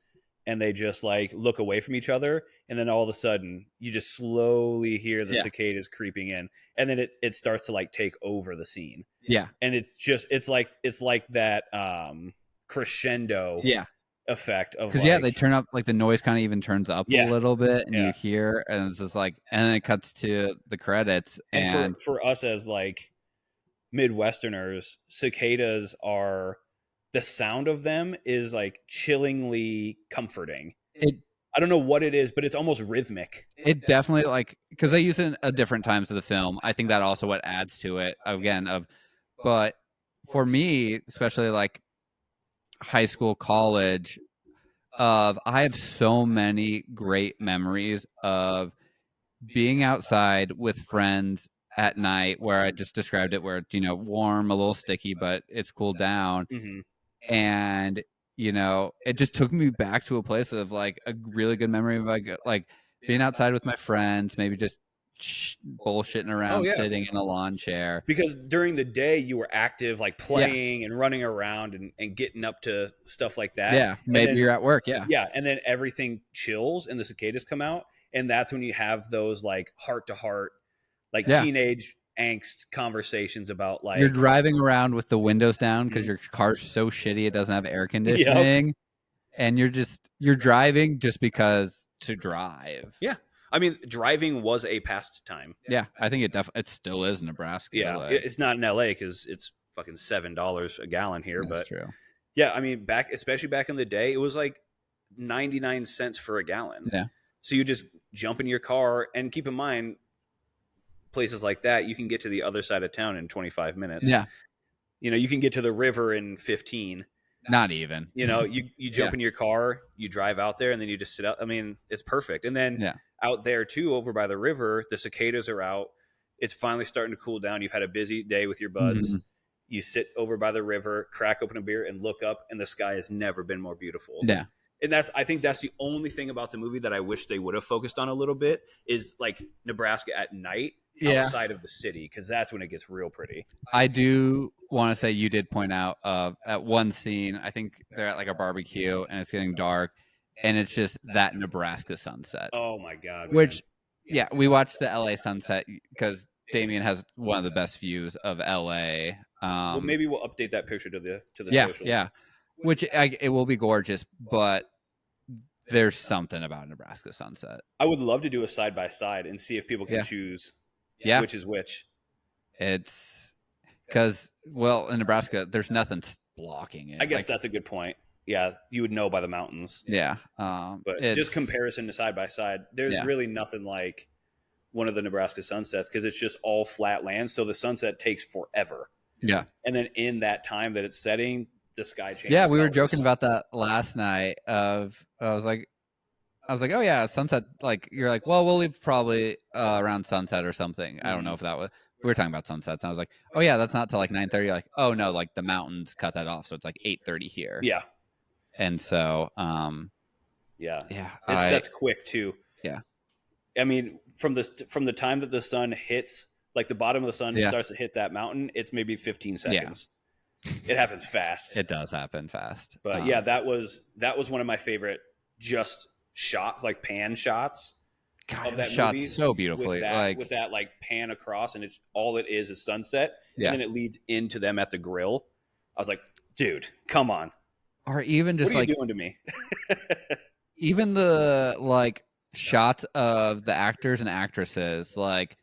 and they just like look away from each other, and then all of a sudden you just slowly hear the Yeah. cicadas creeping in, and then it starts to like take over the scene. Yeah. And it's like that crescendo Yeah. effect of Because yeah, they like turn up like the noise kind of even turns up a yeah, little bit, and yeah. you hear, and it's just like, and then it cuts to the credits, And and for us as like Midwesterners, cicadas are the sound of them is like chillingly comforting. it I don't know what it is, but it's almost rhythmic. it definitely like because they use it at different times of the film. I think that also what adds to it again of, but for me, especially like high school, college, of I have so many great memories of being outside with friends at night where I just described it where it's, warm, a little sticky, but it's cooled down. Hmm. And, it just took me back to a place of like a really good memory of like being outside with my friends, maybe just bullshitting Oh around, yeah, sitting in a lawn chair. because during the day you were active, like Yeah. playing and running around and getting up to stuff like that, Yeah. and Maybe then you're at work. Yeah. yeah, and then everything chills and the cicadas come out, and that's when you have those like heart to heart, like Yeah. teenage angst conversations about You're like, driving around with the windows down because mhm. your car's so shitty it doesn't have air Yep, conditioning, and you're driving just because to drive. yeah. I mean, driving was a pastime. Yeah, I think it still is Nebraska. Yeah, Like it's not in LA because it's fucking $7 a gallon here, that's but true. yeah, I mean, especially back in the day, it was like 99 cents for a gallon. Yeah, So you just jump in your car, and keep in mind, places like that, you can get to the other side of town in 25 minutes. yeah, You can get to the river in 15. not even. You Yeah, jump in your car, you drive out there, and then you just sit out. I mean, it's perfect. And then yeah, out there too, over by the river, the cicadas are out. It's finally starting to cool down. You've had a busy day with your buds. mhm, You sit over by the river, crack open a beer, and look up, and the sky has never been more beautiful. yeah, And I think that's the only thing about the movie that I wish they would have focused on a little bit, is like Nebraska at night yeah. outside of the city, because that's when it gets real pretty. I do want to say you did point out at one scene. I think they're at like a barbecue and it's getting dark, and it's just that Nebraska sunset. Oh my god, man. Which, yeah, we watched the LA sunset because Damien has one of the best views of LA. Well, maybe we'll update that picture to the Yeah, socials. yeah. Which it will be gorgeous, but there's something about Nebraska sunset. I would love to do a side by side and see if people can Yeah. choose Yeah, which is which. it's because in Nebraska, there's nothing blocking it. I guess Like, that's a good point. Yeah, you would know by the mountains. yeah, But just it's comparison to side by side, there's yeah, really nothing like one of the Nebraska sunsets, because it's just all flat land. So the sunset takes forever. yeah, And then in that time that it's setting, the sky changes. yeah. We were colors. joking about that last night. I was like, oh yeah, sunset. Like you're like, well, we'll leave probably around sunset or something. I don't know if that was. We were talking about sunsets. And I was like, oh yeah, that's not till like 9:30. Like, oh no, like the mountains cut that off, so it's like 8:30 here. Yeah. And so, Yeah. yeah, It sets quick too. yeah, I mean, from the time that the sun hits, like the bottom of the sun Yeah. starts to hit that mountain, it's maybe 15 Yeah. seconds. It happens fast. it does happen fast. But yeah, that was one of my favorite just shots, like pan shots God, of that shot movie, so beautifully. with that like pan across, and it's all it is sunset, Yeah. and then it leads into them at the grill. I was like, dude, come on, or even just what are like you doing to me? even the like shots of the actors and actresses like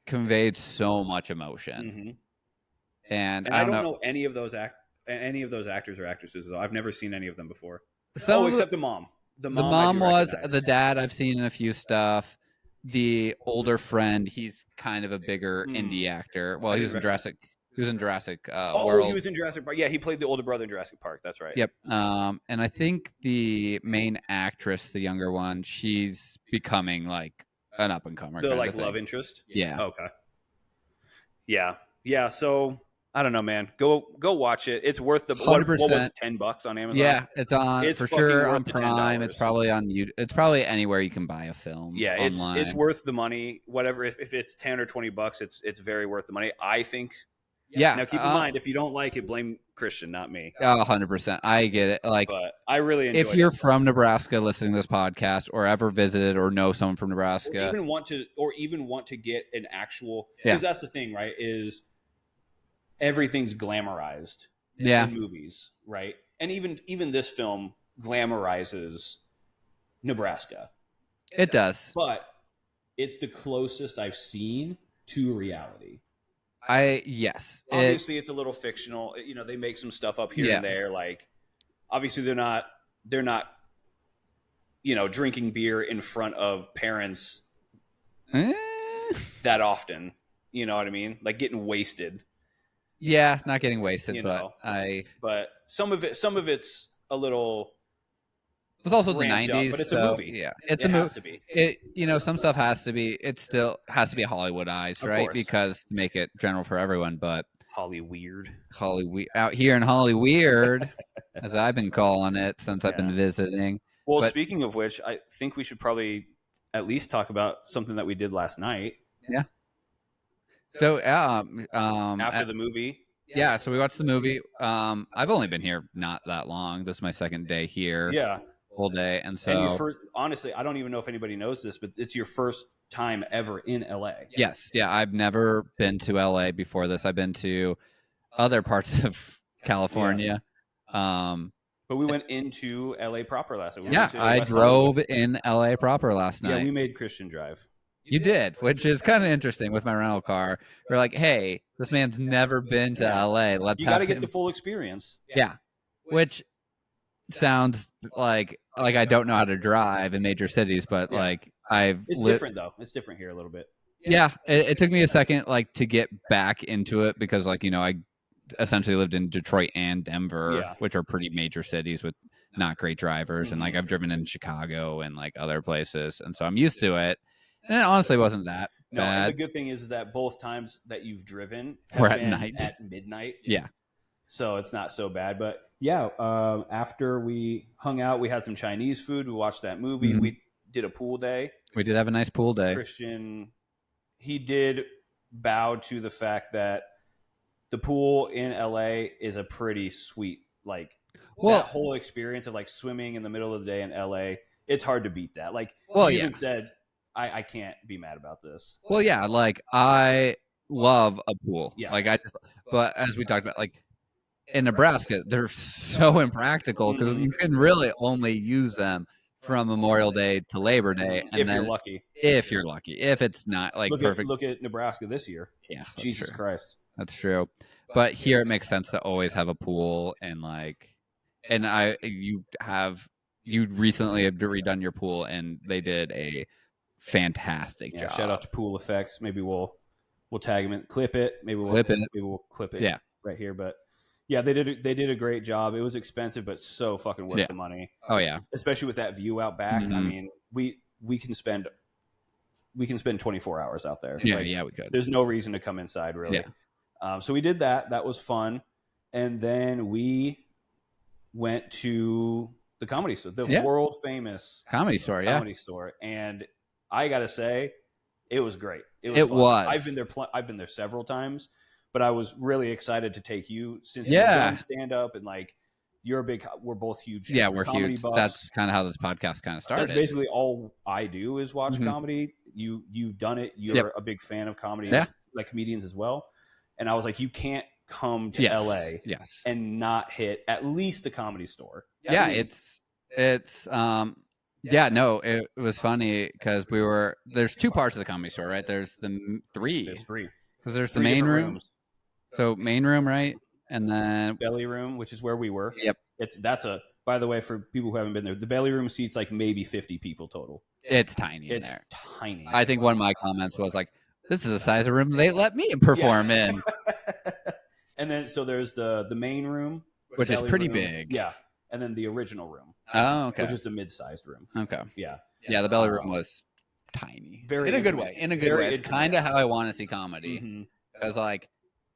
conveyed so much emotion. Mm-hmm. And And I I don't don't know. know any of those actors or actresses though. I've never seen any of them before. Some of Except the mom. The the mom, I mom do was recognize. the dad. I've seen in a few stuff. The older friend, he's kind of a bigger indie actor. Well, I he didn't was in recognize- Jurassic. He was in Jurassic Oh, World. he was in Jurassic Park. Yeah, he played the older brother in Jurassic Park. That's right. Yep. And I think the main actress, the younger one, she's becoming like an up and comer. The kind like of thing. love interest. Yeah. Okay. Yeah. Yeah. So I don't know, man. Go watch it. It's worth the Hundred what was percent. it? $10 on Amazon. Yeah, it's on It's for fucking sure on worth the ten Prime. It's dollars. probably on YouTube. It's probably anywhere you can buy a film Yeah, it's online. worth the money. Whatever, if it's $10 or $20, it's very worth the money. I think. Yeah, Now, keep in mind, if you don't like it, blame Christian, not me. 100%. I get it. Like, But I really if enjoyed you're it. from Nebraska listening to this podcast, or ever visited or know someone from Or Nebraska, even want to get an actual, yeah, because that's the thing, right? Is everything's glamorized yeah, in movies, right? And even this film glamorizes Nebraska, it does. but it's the closest I've seen to reality. Yes, Obviously, it's a little fictional. You know, they make some stuff up here yeah, and there. Like, obviously, they're not drinking beer in front of parents Eh, that often. You know what I mean? Like getting wasted. yeah, not getting wasted, You but know, I. but some of it's a little It was also the ramped up, '90s, but it's a so movie. yeah, it's a It movie. has to be Some stuff has to be. It still has to be Hollywoodized, of right? course. Because to make it general for everyone, but Holly weird. Out here in Hollyweird, as I've been calling it since I've Yeah. been visiting. Well, But speaking of which, I think we should probably at least talk about something that we did last night yeah, so after the movie. yeah, so we watched the movie. I've only been here not that long. This is my second day here, Yeah, full day, and and your so first. Honestly, I don't even know if anybody knows this, but it's your first time ever in LA. yes, yeah, I've never been to LA before this. I've been to other parts of California. But we went into LA proper last night. We Yeah, went to I West Hollywood. drove in LA proper last Yeah, night. we made Christian drive. You did, which is kind of interesting with my rental car. We're like, hey, this man's never been to Yeah. LA. Let's You got to have get him. the full experience. Yeah, which sounds like I don't know how to drive in major cities, but Yeah. like I've It's different though. It's different here a little bit. Yeah, it took me a second like to get back into it because like I essentially lived in Detroit and Denver, Yeah. which are pretty major cities with not great drivers, and like I've driven in Chicago and like other places, and so I'm used to it. And it honestly wasn't that No, and the bad. good thing is that both times that you've driven We're have at been night. at midnight. Yeah. So it's not so bad. But yeah, after we hung out, we had some Chinese food. We watched that movie. Mhm. We did a pool day. We did have a nice pool day. Christian, he did bow to the fact that the pool in LA is a pretty sweet, like, that whole experience of like swimming in the middle of the day in LA. It's hard to beat that. Like, he even said, I can't be mad about this. Well, yeah, like I love a pool. Yeah. Like but as we talked about, like in Nebraska, they're so impractical because you can really only use them from Memorial Day to Labor Day, and if then you're lucky. if you're lucky, if it's not like perfect. Look at Nebraska this year. Yeah, that's Jesus true. Christ. That's true. But here it makes sense to always have a pool and you recently have redone your pool and they did a fantastic job. Shout out to Pool Effects. Maybe we'll tag them in, clip it. Maybe we'll clip it. Yeah. Right here. But yeah, they did a great job. It was expensive, but so fucking worth the money. Oh yeah. Especially with that view out back. Mhm. I mean, we can spend 24 hours out there. Yeah, Like, yeah, we could. There's no reason to come inside really. Yeah. So we did that. That was fun. And then we went to the Comedy Store, the world famous Comedy Store. And I gotta say, it was great. It It fun. was. I've been there several times, but I was really excited to take you since you've done stand up and like we're both huge. Yeah, we're comedy huge. buffs. That's kind of how this podcast kind of started. That's basically all I do is watch Mhm. comedy. You've done it. You're a big fan of comedy, like comedians as well. And I was like, you can't come to LA and not hit at least the Comedy Store. It was funny because there's two parts of the Comedy Store, right? There's three because there's the main room rooms. So main room, right? And then belly room, which is where we were. Yep. By the way, for people who haven't been there, the belly room seats like maybe 50 people total. It's tiny in it's there. Tiny. I think one of my comments was like, this is the size of room they let me perform in. And then so there's the main room, which is pretty big. Yeah. And then the original room. Oh, okay. Which is a mid-sized room. Okay. Yeah. Yeah, the belly room was tiny. Very in a good way. It's kind of how I want to see comedy. Mm-hmm. Because like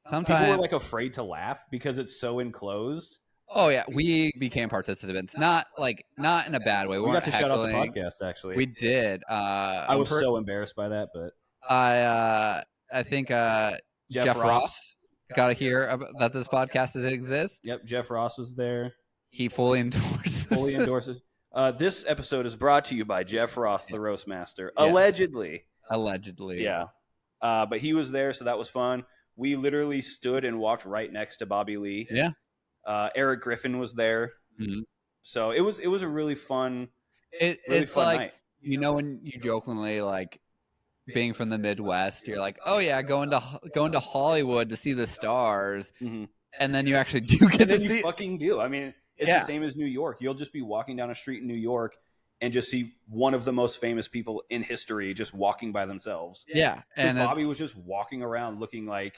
People were Sometimes, like afraid to laugh because it's so enclosed. oh yeah, we became participants. Not in a bad way. We We got weren't to shout out the heckling. podcast, actually. We did. I was so embarrassed by that, but I think Jeff Ross. got to hear that this podcast exists. Yep, Jeff Ross was there. He fully endorses. Fully endorses. This episode is brought to you by Jeff Ross, the roast master. Yes. Allegedly. Yeah. But he was there, so that was fun. We literally stood and walked right next to Bobby Lee. Yeah. Eric Griffin was there. Mm-hmm. So it was a really fun, it's fun like night. You know, when you jokingly like being from the Midwest, you're like, oh yeah, going to Hollywood to see the stars, mm-hmm. and then you actually do get to see. You fucking do. I mean, it's the same as New York. You'll just be walking down a street in New York and just see one of the most famous people in history just walking by themselves. Yeah, and Bobby was just walking around looking like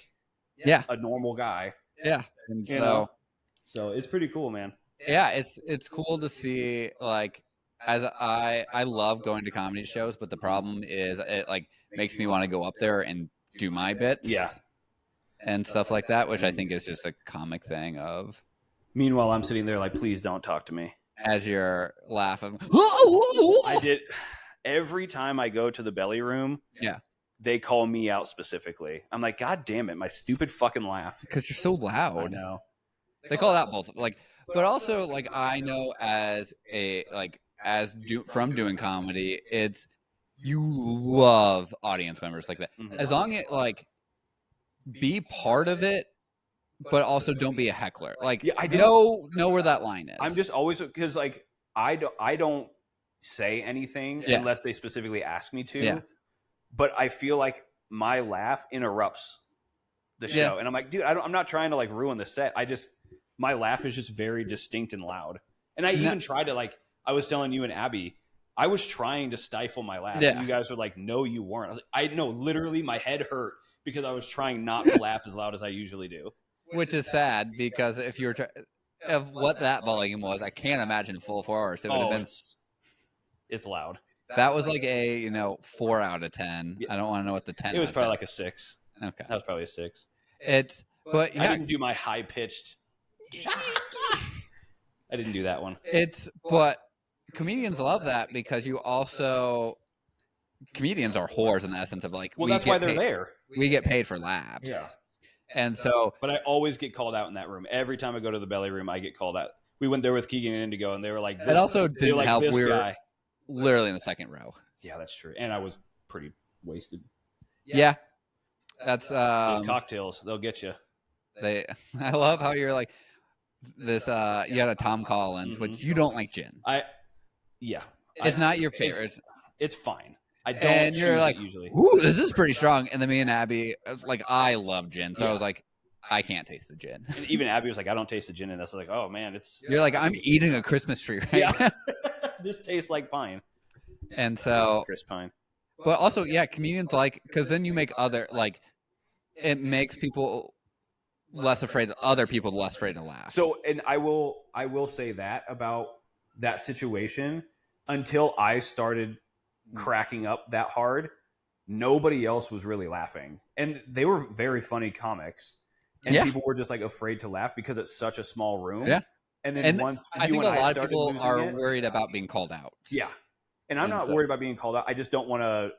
a normal guy. Yeah, and so it's pretty cool, man. Yeah, it's cool to see. Like, as I love going to comedy shows, but the problem is it like makes me want to go up there and do my bits, and stuff like that, which I think is just a comic thing of. Meanwhile, I'm sitting there like, please don't talk to me. As you're laughing. I did. Every time I go to the belly room, they call me out specifically. I'm like, God damn it, my stupid fucking laugh. Because you're so loud. I know. They call out both. But also, I know from doing comedy, it's you love audience members like that. Mm-hmm. As long as be part of it, but also don't be a heckler. I know where that line is. I'm just always because I don't say anything unless they specifically ask me to. Yeah. But I feel like my laugh interrupts the show, and I'm like, dude, I'm not trying to ruin the set. My laugh is just very distinct and loud. And I even tried to I was telling you and Abby, I was trying to stifle my laugh. Yeah. And you guys were like, no, you weren't. I was like, I know, literally my head hurt because I was trying not to laugh as loud as I usually do. Which is sad because if you were of what that volume was, I can't imagine full force. It would have been. It's loud. That was a 4 out of 10. I don't want to know what the 10. It was probably like a 6. Okay, that was probably a 6. But yeah, I didn't do my high pitched. I didn't do that one. But comedians love that because comedians are whores in the essence of well, that's why they're there. We get paid for laughs. Yeah. And so, but I always get called out in that room. Every time I go to the belly room, I get called out. We went there with Keegan and Indigo, and they were like, "This." It also didn't help. We were guy. Literally in the second row. Yeah, that's true. And I was pretty wasted. Yeah, that's those cocktails. They'll get you. I love how you're like this. You had a Tom Collins, which you don't like gin. It's not your favorite. It's fine. I don't. And you're like, usually. Ooh, this is pretty strong. And then me and Abby, I love gin, so I was like, I can't taste the gin. And even Abby was like, I don't taste the gin, and that's like, oh man, it's. You're like, I'm eating a Christmas tree right now. This tastes like pine. And so, crisp pine. But also, comedians because then you make it makes people less afraid. Other people less afraid to laugh. So, and I will say that about that situation. Until I started cracking up that hard, nobody else was really laughing, and they were very funny comics, and people were just afraid to laugh because it's such a small room. Yeah, and then once I think a lot of people are worried about being called out. Yeah, and I'm not worried about being called out. I just don't want to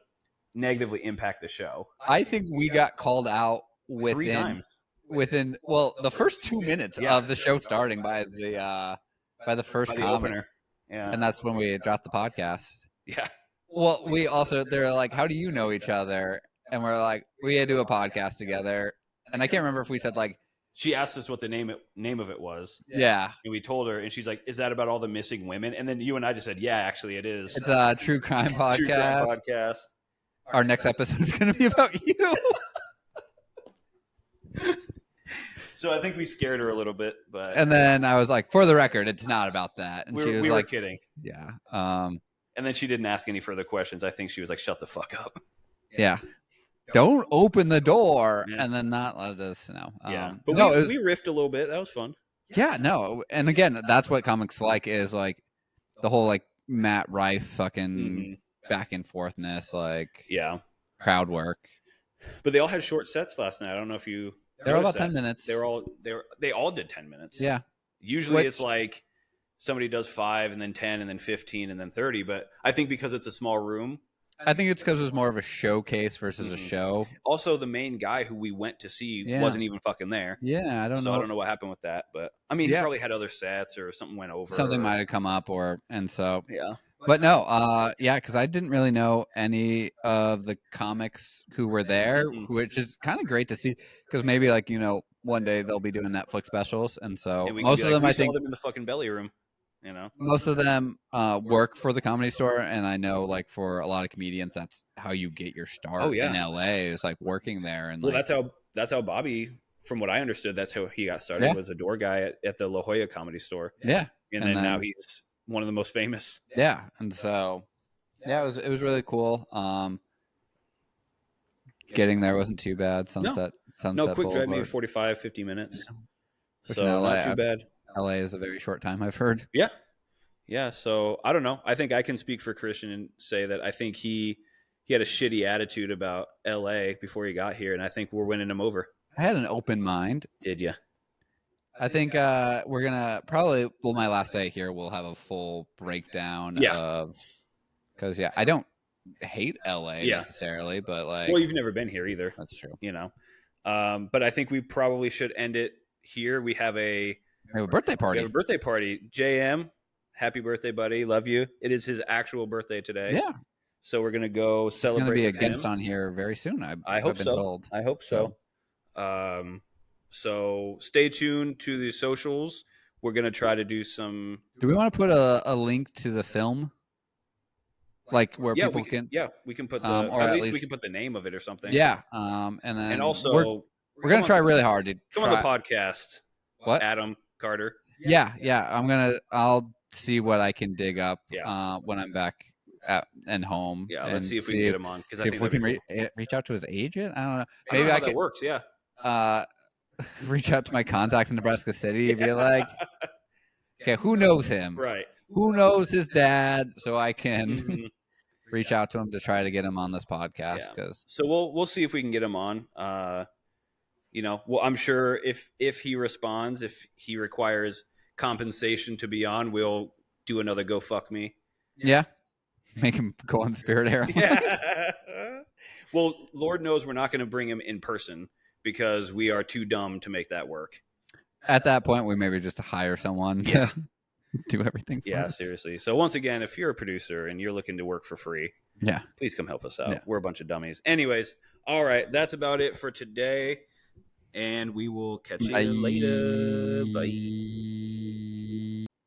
negatively impact the show. I think we got called out 3 times within the first 2 minutes of the show starting by the first opener. Yeah, and that's when we dropped the podcast. Yeah. Well, they're like, how do you know each other? And we're like, we had to do a podcast together. And I can't remember if we said she asked us what the name of it was. Yeah. And we told her, and she's like, is that about all the missing women? And then you and I just said, yeah, actually it is. It's a true crime podcast. True crime podcast. Our next episode is going to be about you. So I think we scared her a little bit, but. And then I was like, for the record, it's not about that. And she was we were kidding. Yeah. And then she didn't ask any further questions. I think she was like, shut the fuck up. Yeah. Don't open the door and then not let us know. But we riffed a little bit. That was fun. Yeah, no. And again, that's what comics is the whole Matt Rife fucking back and forthness, crowd work. But they all had short sets last night. I don't know if you They're all about Notice 10 that minutes. they all did 10 minutes. Yeah. Usually it's like somebody does 5 and then 10 and then 15 and then 30, but I think because it's a small room. I think it's because it was more of a showcase versus a show. Also, the main guy who we went to see Yeah. wasn't even fucking there. Yeah, I don't So know. I don't know what happened with that, but I mean, he Yeah. probably had other sets or something went over. Something or, might have come up yeah. But no, yeah, because I didn't really know any of the comics who were there, which is kind of great to see. Because maybe like one day they'll be doing Netflix specials, and so And we can most be of like, them, we I saw think, them in the fucking belly room. most of them work for the Comedy Store, and I know like for a lot of comedians, that's how you get your start Oh, yeah. in LA is like working there. And Well, like, that's how Bobby, from what I understood, that's how he got started. Yeah. Was a door guy at the La Jolla Comedy Store. yeah, And then now he's one of the most famous. yeah, and so yeah, it was really cool. Getting there wasn't too bad. Sunset No, quick drive, maybe Boulevard, 45, 50 minutes. which in So LA, not too bad. LA is a very short time, I've heard. Yeah. Yeah. So I don't know. I think I can speak for Christian and say that I think he had a shitty attitude about LA before he got here. And I think we're winning him over. I had an open mind. Did you? I think we're gonna probably my last day here we'll have a full breakdown of because I don't hate LA necessarily, but like, well, you've never been here either. That's true. But I think we probably should end it here. We have a birthday party. We have a birthday party. JM, happy birthday, buddy. Love you. It is his actual birthday today. Yeah. So we're gonna go celebrate. Going to be a with guest him. on here very soon. I hope been so. Told. I hope so. So stay tuned to the socials. We're gonna try to do some. Do we want to put a link to the film, like where people can? Yeah, we can put the. Or at least we can put the name of it or something. Yeah. And then also we're gonna try really hard to come on the podcast. What? Adam Carter. Yeah. I'll see what I can dig up. When I'm back and home. Yeah, let's see if we can get him on because I think if we can reach out to his agent. I don't know. Maybe that works. Yeah. Reach out to my contacts in Nebraska City and be like, okay, who knows him? Right. Who knows his dad? So I can reach out to him to try to get him on this podcast. So we'll see if we can get him on. Well, I'm sure if he responds, if he requires compensation to be on, we'll do another Go Fuck Me. Yeah. Make him go on Spirit Airlines. Yeah. Well, Lord knows we're not going to bring him in person because we are too dumb to make that work. At that point, we maybe just hire someone to do everything for us. Seriously. So once again, if you're a producer and you're looking to work for free, please come help us out. Yeah. We're a bunch of dummies. Anyways, all right, that's about it for today. And we will catch you later. Bye.